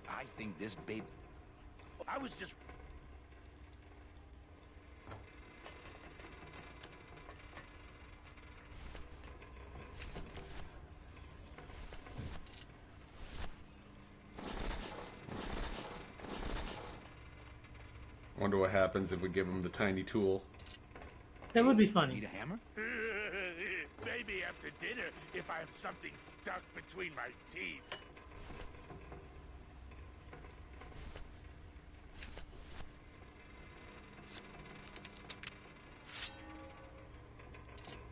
I think this baby... I was just... Wonder what happens if we give him the tiny tool. That would be funny. Need a hammer? Maybe after dinner, if I have something stuck between my teeth.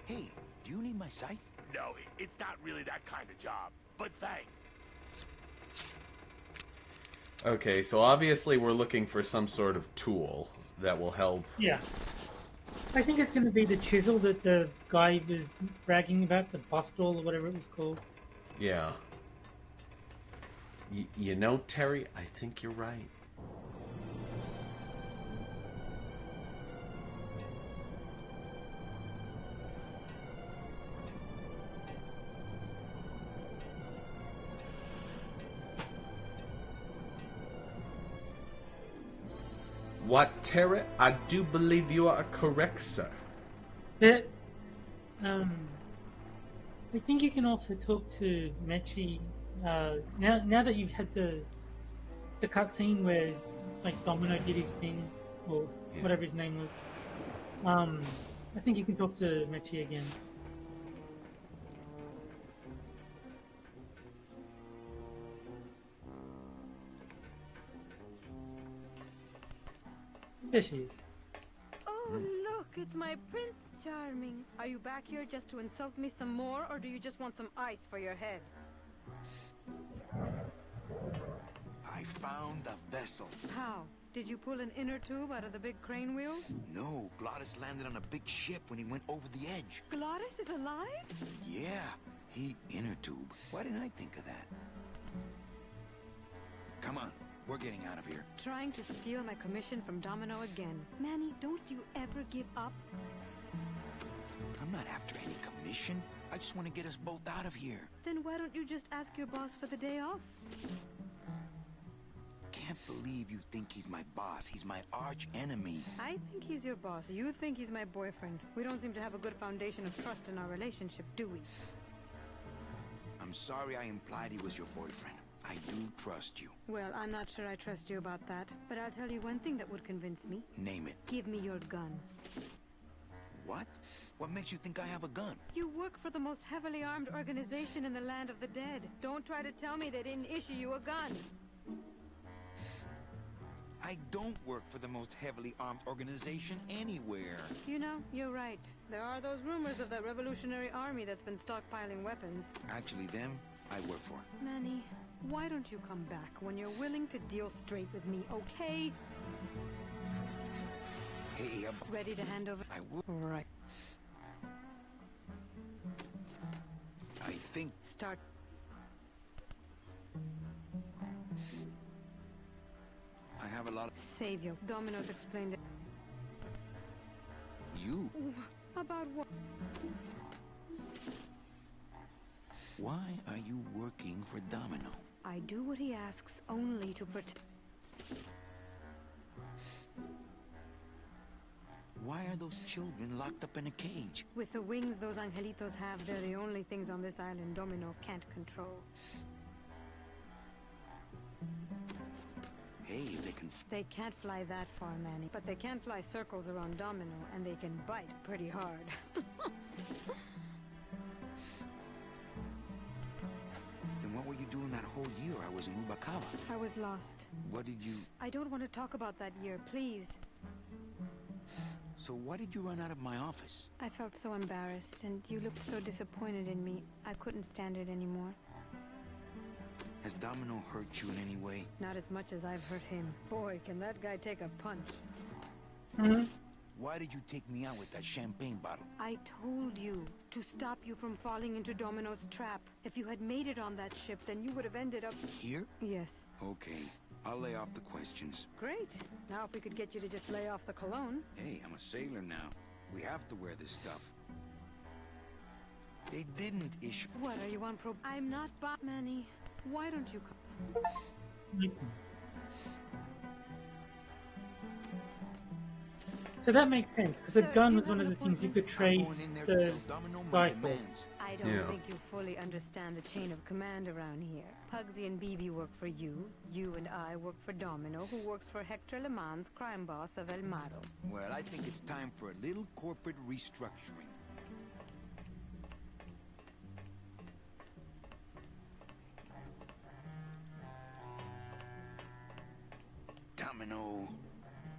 Hey, do you need my scythe? No, it's not really that kind of job. But thanks. Okay, so obviously we're looking for some sort of tool that will help. Yeah. I think it's going to be the chisel that the guy was bragging about, the bust tool or whatever it was called. Yeah. You know, Terry, I think you're right. What, Terry? I do believe you are correct, sir. But, I think you can also talk to Mechi. Now that you've had the cutscene where like Domino did his thing, or whatever his name was. I think you can talk to Mechi again. There she is. Oh, look, it's my Prince Charming. Are you back here just to insult me some more, or do you just want some ice for your head? I found the vessel. How? Did you pull an inner tube out of the big crane wheels? No, Glottis landed on a big ship when he went over the edge. Glottis is alive? Yeah, he inner tube. Why didn't I think of that? Come on, we're getting out of here. Trying to steal my commission from Domino again. Manny, don't you ever give up? I'm not after any commission. I just want to get us both out of here. Then why don't you just ask your boss for the day off? Can't believe you think he's my boss. He's my arch enemy. I think he's your boss. You think he's my boyfriend. We don't seem to have a good foundation of trust in our relationship, do we? I'm sorry I implied he was your boyfriend. I do trust you. Well, I'm not sure I trust you about that, but I'll tell you one thing that would convince me. Name it. Give me your gun. What? What makes you think I have a gun? You work for the most heavily armed organization in the land of the dead. Don't try to tell me they didn't issue you a gun. I don't work for the most heavily armed organization anywhere. You know, you're right. There are those rumors of that revolutionary army that's been stockpiling weapons. Actually, them, I work for. Manny, why don't you come back when you're willing to deal straight with me, okay? Hey, I'm Ready to hand over? I will. Right. I think Start. have a lot of... Savior. Domino's explained it. You? About what? Why are you working for Domino? I do what he asks only to protect. Why are those children locked up in a cage? With the wings those angelitos have, they're the only things on this island Domino can't control. Hey, they can... They can't fly that far, Manny, but they can fly circles around Domino, and they can bite pretty hard. Then what were you doing that whole year I was in Rubacava? I was lost. What did you... I don't want to talk about that year, please. So why did you run out of my office? I felt so embarrassed, and you looked so disappointed in me. I couldn't stand it anymore. Has Domino hurt you in any way? Not as much as I've hurt him. Boy, can that guy take a punch. Why did you take me out with that champagne bottle? I told you to stop you from falling into Domino's trap. If you had made it on that ship, then you would have ended up... Here? Yes. Okay, I'll lay off the questions. Great. Now if we could get you to just lay off the cologne. Hey, I'm a sailor now. We have to wear this stuff. They didn't issue... What, are you on prob... I'm not Manny. Why don't you come? So that makes sense, because a gun was one of the things you could trade the rifle. I don't think you fully understand the chain of command around here. Pugsy and BB work for you. You and I work for Domino, who works for Hector Le Mans, crime boss of El Maro. Well, I think it's time for a little corporate restructuring. Domino!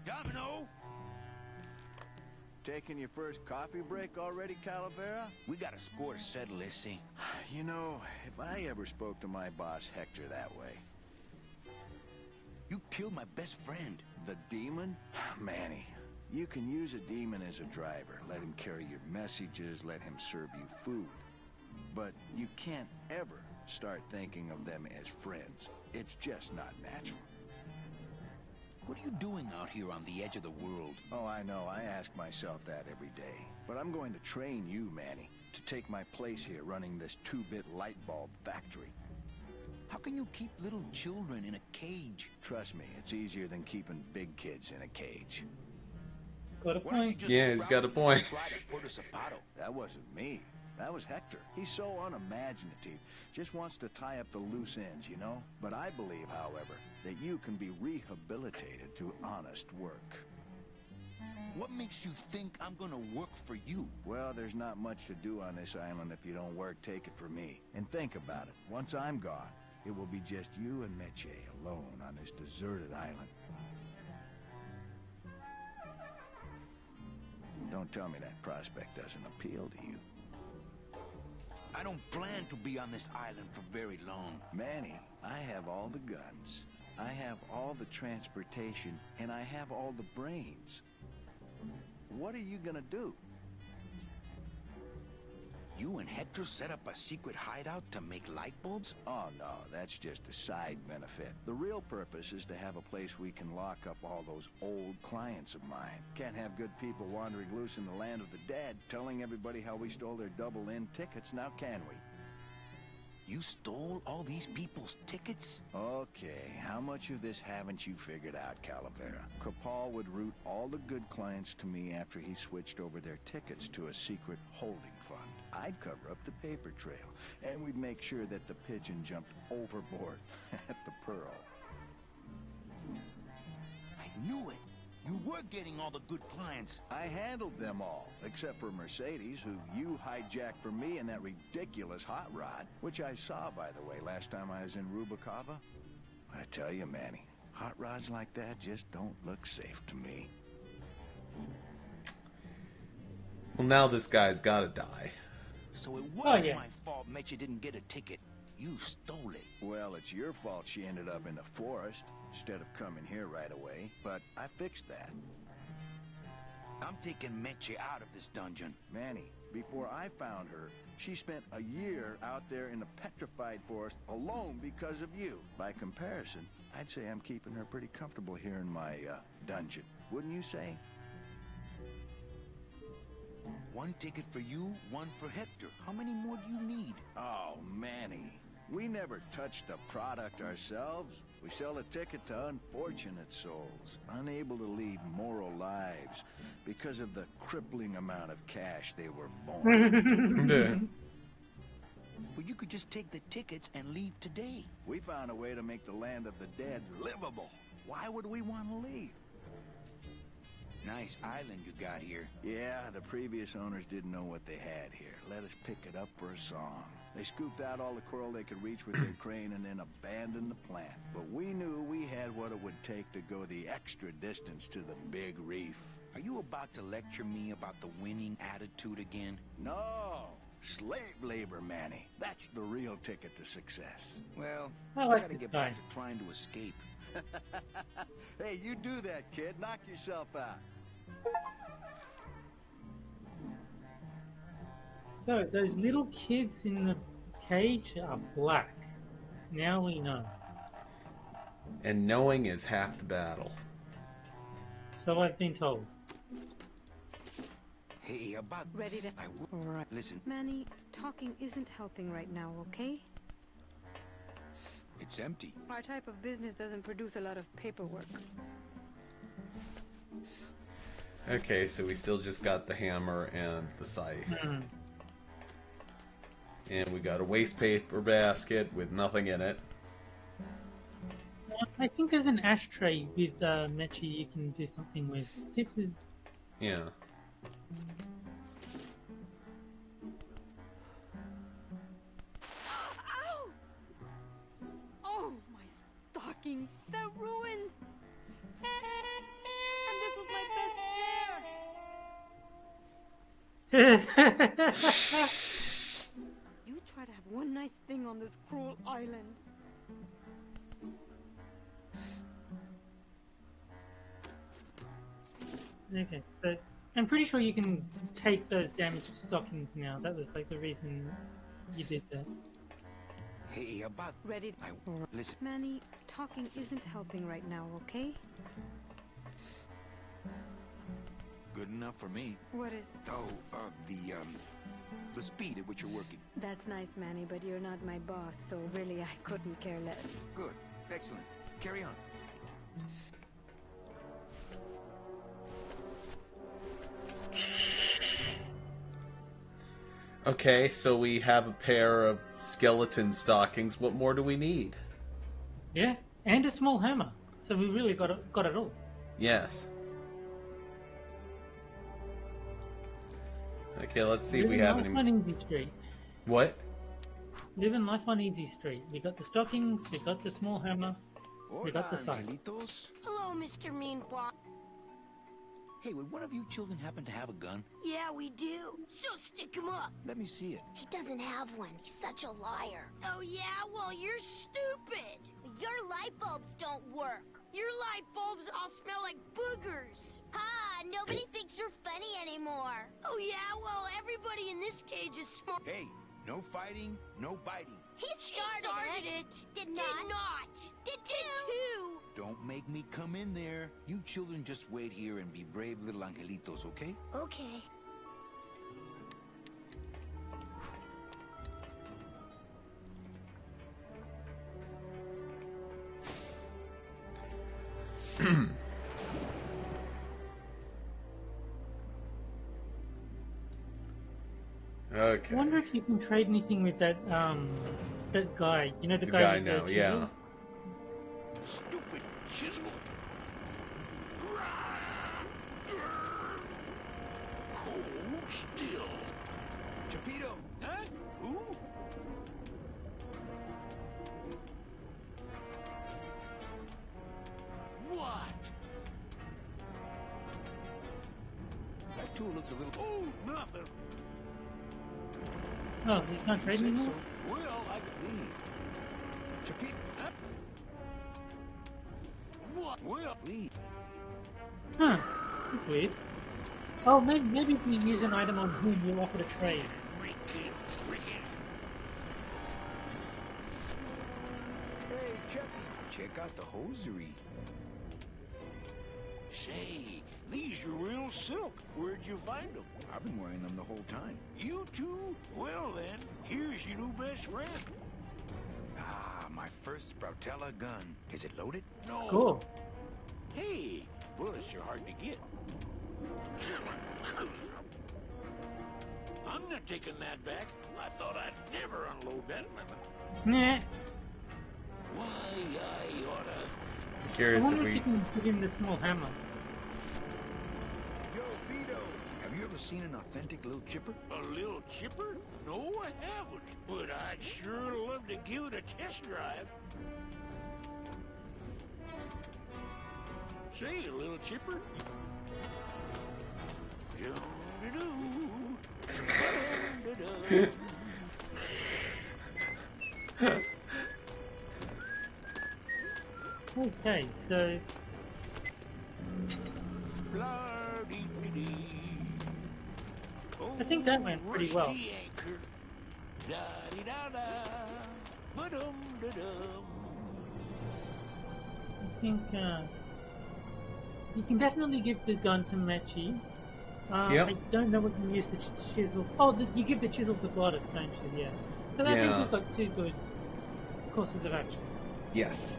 Domino! Taking your first coffee break already, Calavera? We got a score to settle, Issy. You know, if I ever spoke to my boss Hector that way... You killed my best friend. The demon? Manny, you can use a demon as a driver. Let him carry your messages, let him serve you food. But you can't ever start thinking of them as friends. It's just not natural. What are you doing out here on the edge of the world? Oh, I know. I ask myself that every day. But I'm going to train you, Manny, to take my place here running this 2-bit light bulb factory. How can you keep little children in a cage? Trust me, it's easier than keeping big kids in a cage. He's got a point. Yeah, he's got a point. That wasn't me. That was Hector. He's so unimaginative. Just wants to tie up the loose ends, you know? But I believe, however, that you can be rehabilitated through honest work. What makes you think I'm gonna work for you? Well, there's not much to do on this island if you don't work. Take it from me. And think about it. Once I'm gone, it will be just you and Meche alone on this deserted island. Don't tell me that prospect doesn't appeal to you. I don't plan to be on this island for very long. Manny, I have all the guns, I have all the transportation, and I have all the brains. What are you gonna do? You and Hector set up a secret hideout to make light bulbs? Oh no, that's just a side benefit. The real purpose is to have a place we can lock up all those old clients of mine. Can't have good people wandering loose in the land of the dead, telling everybody how we stole their double-in tickets, now can we? You stole all these people's tickets? Okay, how much of this haven't you figured out, Calavera? Capal would route all the good clients to me after he switched over their tickets to a secret holding fund. I'd cover up the paper trail, and we'd make sure that the pigeon jumped overboard at the Pearl. I knew it! You were getting all the good clients. I handled them all, except for Mercedes, who you hijacked for me in that ridiculous hot rod, which I saw, by the way, last time I was in Rubacava. I tell you, Manny, hot rods like that just don't look safe to me. Well, now this guy's gotta die. So it was yeah. my fault Meche didn't get a ticket. You stole it. Well, it's your fault she ended up in the forest instead of coming here right away, but I fixed that. I'm taking Meche out of this dungeon. Manny, before I found her, she spent a year out there in the petrified forest alone because of you. By comparison, I'd say I'm keeping her pretty comfortable here in my dungeon. Wouldn't you say? One ticket for you, one for Hector. How many more do you need? Oh, Manny. We never touch the product ourselves. We sell a ticket to unfortunate souls, unable to lead moral lives because of the crippling amount of cash they were born into. Well, you could just take the tickets and leave today. We found a way to make the land of the dead livable. Why would we want to leave? Nice island you got here. Yeah, the previous owners didn't know what they had here. Let us pick it up for a song. They scooped out all the coral they could reach with their crane and then abandoned the plant. But we knew we had what it would take to go the extra distance to the big reef. Are you about to lecture me about the winning attitude again? No! Slave labor, Manny. That's the real ticket to success. Well, I like gotta this get guy. back to trying to escape. Hey, you do that, kid. Knock yourself out. So, those little kids in the cage are black. Now we know. And knowing is half the battle. So I've been told. Hey, about... Ready to... I would... Right. Listen, Manny, talking isn't helping right now, okay? it's empty. Our type of business doesn't produce a lot of paperwork. Okay, so we still just got the hammer and the scythe. And we got a waste paper basket with nothing in it. I think there's an ashtray with Mechi you can do something with. See if there's... Yeah. Ow! Oh, my stockings! They're ruined! And this was my best hair! You try to have one nice thing on this cruel island. Okay, but I'm pretty sure you can take those damaged stockings now. That was like the reason you did that. Hey, about... Ready? Listen, Manny, talking isn't helping right now, okay? good enough for me. What is? Oh, the speed at which you're working. That's nice, Manny, but you're not my boss, so really I couldn't care less. Good. Excellent. Carry on. Okay, so we have a pair of skeleton stockings. What more do we need? Yeah, and a small hammer. So we really got it all. Yes. Okay, let's see if we Living have life any... on Easy Street. What? Living life on Easy Street. We got the stockings, we got the small hammer, we got the scythe. Angelitos. Hello, Mr. Meanball. Hey, would one of you children happen to have a gun? Yeah, we do. So stick him up. Let me see it. He doesn't have one. He's such a liar. Oh, yeah? Well, you're stupid. Your light bulbs don't work. Your light bulbs all smell like boogers. Ha! Nobody thinks you're funny anymore. Oh, yeah? Well, everybody in this cage is smart. Hey, no fighting, no biting. He started it. Did not. Did too. Don't make me come in there. You children just wait here and be brave little angelitos, okay? Okay. Okay. I wonder if you can trade anything with that guy. You know, the The guy guy with now, the yeah. chisel? Stupid chisel. Hold still. Chapito! Huh? Who? What? That tool looks a little... Oh, nothing. Oh, you can't trade Say anymore? so. Well, I could... Please. Chapito! Huh? What? Well, Please. Huh. That's weird. Oh, maybe if you use an item on whom you offer to trade. Hey, Chappie. check out the hosiery. Say, these are real silk. Where'd you find them? I've been wearing them the whole time. You too? Well then, here's your new best friend. Ah, my first Sproutella gun. Is it loaded? No. Cool. Hey, bullets are hard to get. I'm not taking that back. I thought I'd never unload that weapon. Nah. Why, I oughta... I Curious if wonder if we. you can give him the small hammer. Yo, Vito, have you ever seen an authentic little chipper? A little chipper? No, I haven't. But I'd sure love to give it a test drive. Say, a little chipper? Doo-doo-doo. Doo-doo-doo. Okay, so Blah-dee-dee-dee. I think that went pretty well. Rusty anchor. Da-dee-da-da. Ba-dum-da-dum. I think you can definitely give the gun to Mechi. Yep. I don't know what you use the chisel. Oh, you give the chisel to Glottis, don't you? Yeah. So I think we've got two good courses of action. Yes.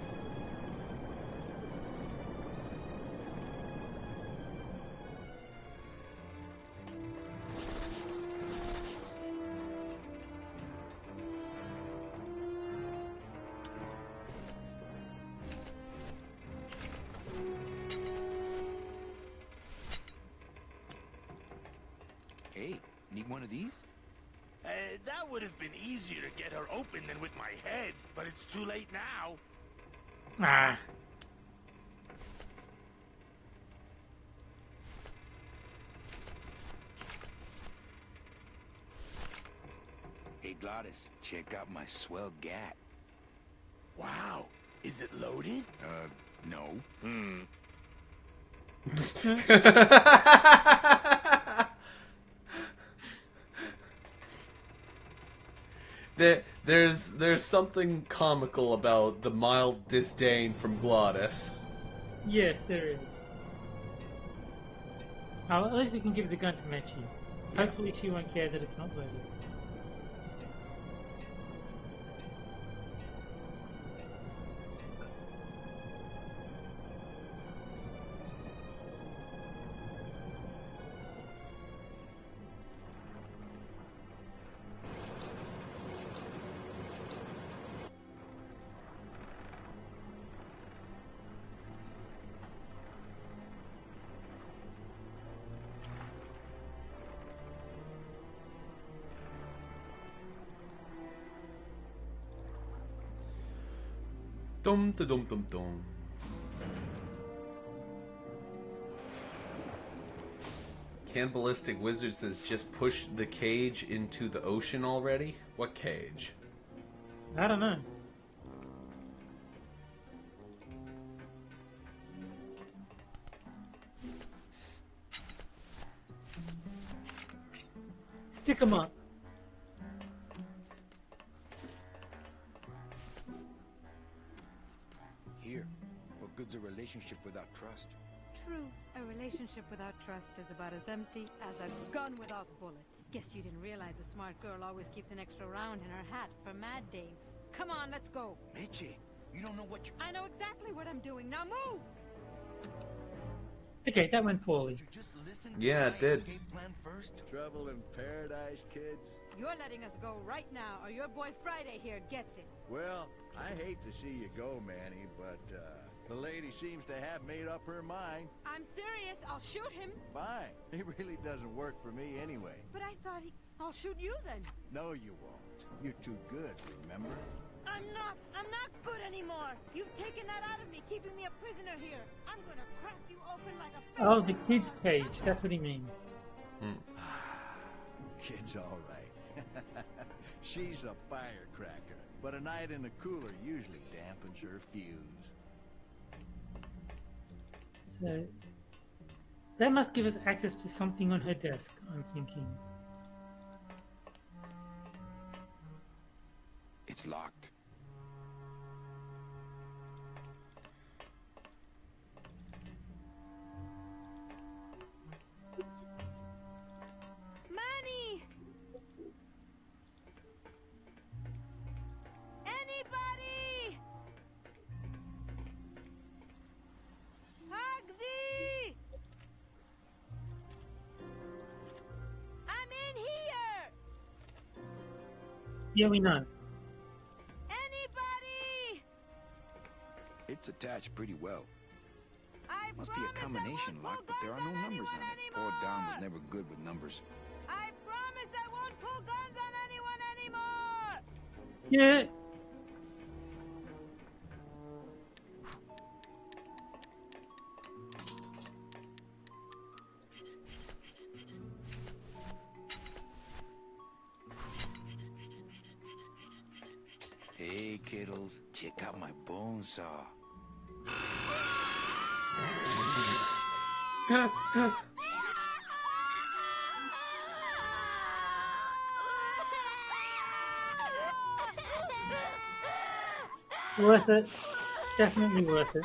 Hey, need one of these? That would have been easier to get her open than with my head, but it's too late now. Ah. Hey, Glottis, check out my swell gat. Wow, is it loaded? No. There's something comical about the mild disdain from Glottis. Yes, there is. Oh, at least we can give the gun to Mechi. Hopefully she won't care that it's not loaded. Dum da dum dum dum. Cannibalistic Wizard says just push the cage into the ocean already? What cage? I don't know. Stick 'em up. Here, what good's a relationship without trust? True. A relationship without trust is about as empty as a gun without bullets. Guess you didn't realize a smart girl always keeps an extra round in her hat for mad days. Come on, let's go. Meche, you don't know what you... I know exactly what I'm doing. Now move! Okay, that went poorly. You just listen to Yeah, my it did. escape plan first? Trouble in paradise, kids? You're letting us go right now, or your boy Friday here gets it. Well, I hate to see you go, Manny, but, the lady seems to have made up her mind. I'm serious. I'll shoot him. Fine. It really doesn't work for me anyway. But I thought I'll shoot you then. No, you won't. You're too good, remember? I'm not good anymore. You've taken that out of me, keeping me a prisoner here. I'm gonna crack you open like a... Oh, the kid's cage. That's what he means. Kid's all right. She's a firecracker, but a night in the cooler usually dampens her fuse. So that must give us access to something on her desk, I'm thinking. It's locked. Yeah, we know. Anybody? It's attached pretty well. I Must be a promise I combination won't lock, pull but there are guns no on numbers anyone on it. Poor anymore. Don was never good with numbers. I promise I won't pull guns on anyone anymore. Yeah. Hey, kiddles, check out my bone saw. Worth it. Definitely worth it.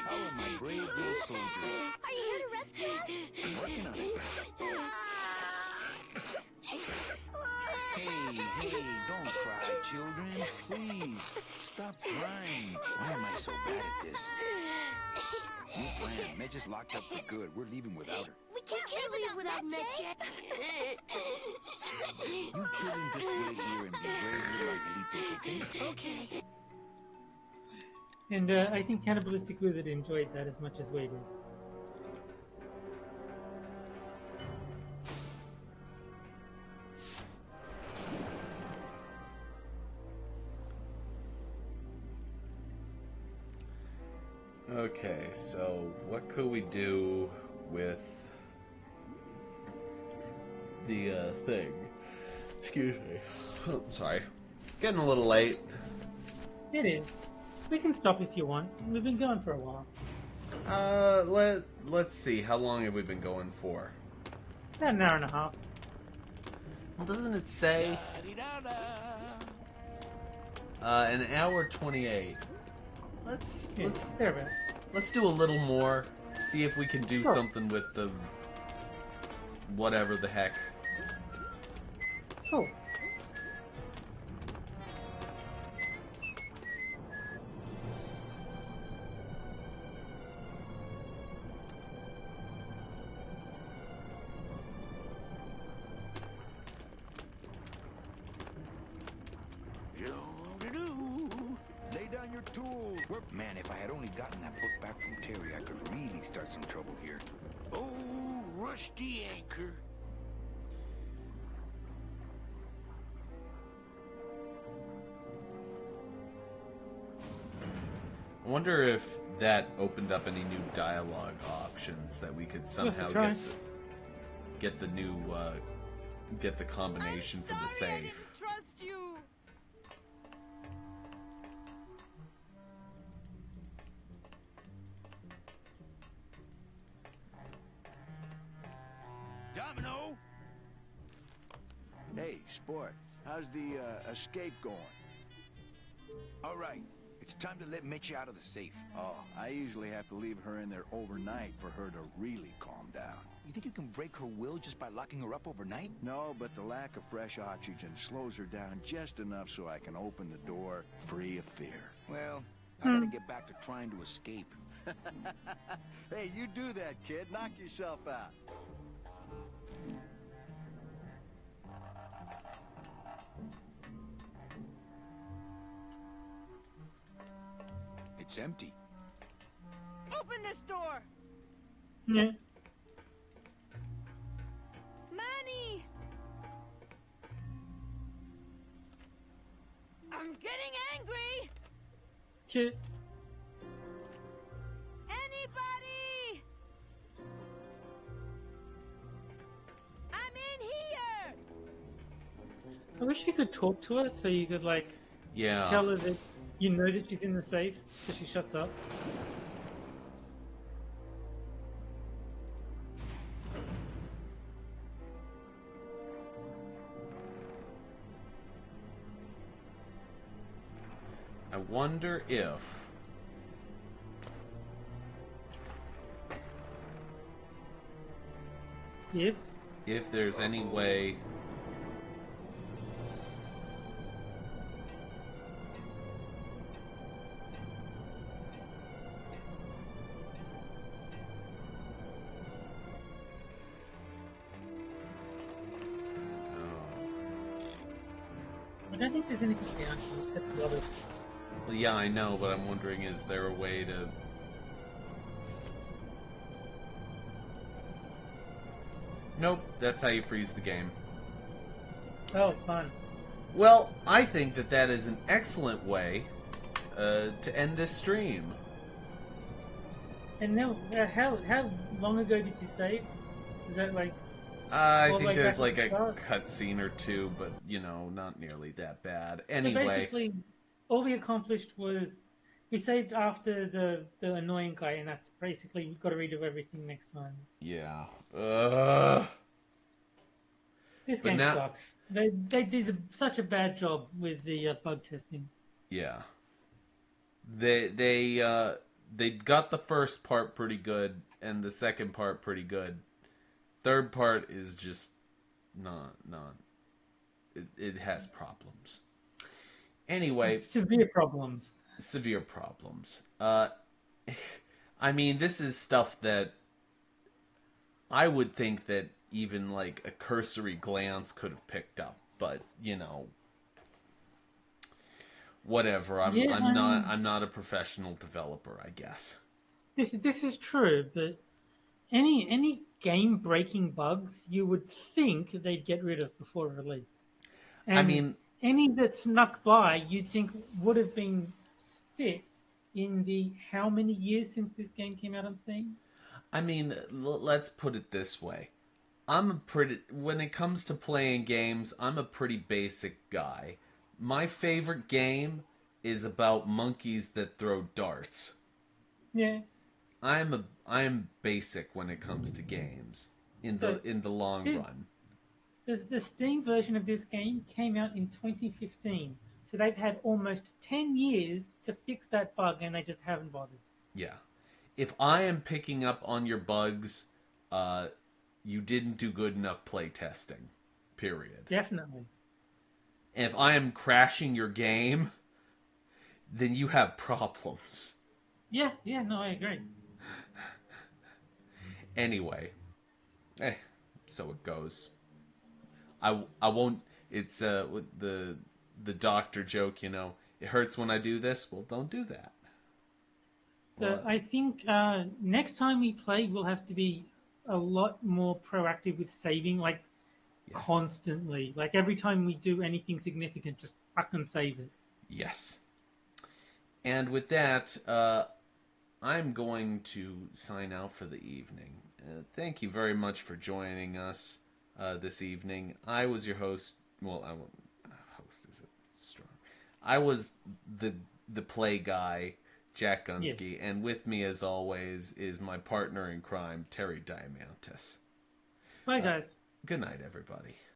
How are my brave little soldiers? Are you here to rescue us? I'm working on it. Hey, don't cry, children. Please, stop crying. Why am I so bad at this? New plan. Midge is locked up for good. We're leaving without her. We can't leave without Meche. You children just wait here and be brave little angelitos, okay? Okay. And I think Cannibalistic Wizard enjoyed that as much as we did. Okay, so what could we do with the thing? Excuse me. Oh, sorry. Getting a little late. It is. We can stop if you want. We've been going for a while. Let's see. How long have we been going for? About an hour and a half. Well, doesn't it say Da-dee-da-da. an hour 28? Let's There, let's do a little more. See if we can do Sure. something with the whatever the heck. Cool. Yo-do-do. Lay down your tools. Man, if I had only gotten that book back from Terry, I could really start some trouble here. Oh, rusty anchor. I wonder if that opened up any new dialogue options that we could somehow try. get the new get the combination for the Sorry, I safe. didn't trust you. Domino. Hey, sport, how's the escape going? All right, it's time to let Mitchie out of the safe. Oh, I usually have to leave her in there overnight for her to really calm down. You think you can break her will just by locking her up overnight? No, but the lack of fresh oxygen slows her down just enough so I can open the door free of fear. Well, I gotta get back to trying to escape. Hey, you do that, kid. Knock yourself out. It's empty. Open this door. Yeah. Manny! I'm getting angry! Shit. Anybody! I'm in here! I wish you could talk to her so you could, like, Yeah. tell her that you know that she's in the safe, so she shuts up. I wonder if there's any way. I don't think there's anything down here except the other. Well, yeah, I know, but I'm wondering, is there a way to... Nope, that's how you freeze the game. Oh, fun. Well, I think that that is an excellent way to end this stream. And now, how long ago did you save? Is that like? I all the think way there's back like at a the start? cutscene or two, but, you know, not nearly that bad. So Anyway, basically, all we accomplished was we saved after the annoying guy, and that's basically we've got to redo everything next time. yeah. This But game now- sucks. They did such a bad job with the bug testing. Yeah. They got the first part pretty good, and the second part pretty good. Third part is just not. It has problems. Anyway, Severe problems. severe problems. I mean, this is stuff that I would think that even like a cursory glance could have picked up, but you know, whatever. I'm Yeah, I'm not a professional developer, I guess. This is true, but any game breaking bugs you would think they'd get rid of before release. And I mean, any that snuck by you'd think would have been fixed in the how many years since this game came out on Steam? let's put it this way. When it comes to playing games, I'm a pretty basic guy. My favorite game is about monkeys that throw darts. Yeah. I'm basic when it comes to games in the long it- run. The Steam version of this game came out in 2015. So they've had almost 10 years to fix that bug and they just haven't bothered. Yeah. If I am picking up on your bugs, you didn't do good enough play testing. Period. Definitely. And if I am crashing your game, then you have problems. Yeah, no, I agree. Anyway, so it goes. I won't. It's the doctor joke. You know, it hurts when I do this. Well, don't do that. So Well, I think next time we play, we'll have to be a lot more proactive with saving, like yes. constantly. Like every time we do anything significant, just fucking save it. Yes. And with that, I'm going to sign out for the evening. Thank you very much for joining us this evening. I was your host. Well, host is strong. I was the play guy, Jack Gunsky, Yes. and with me, as always, is my partner in crime, Terry Diamantis. Bye, guys. Good night, everybody.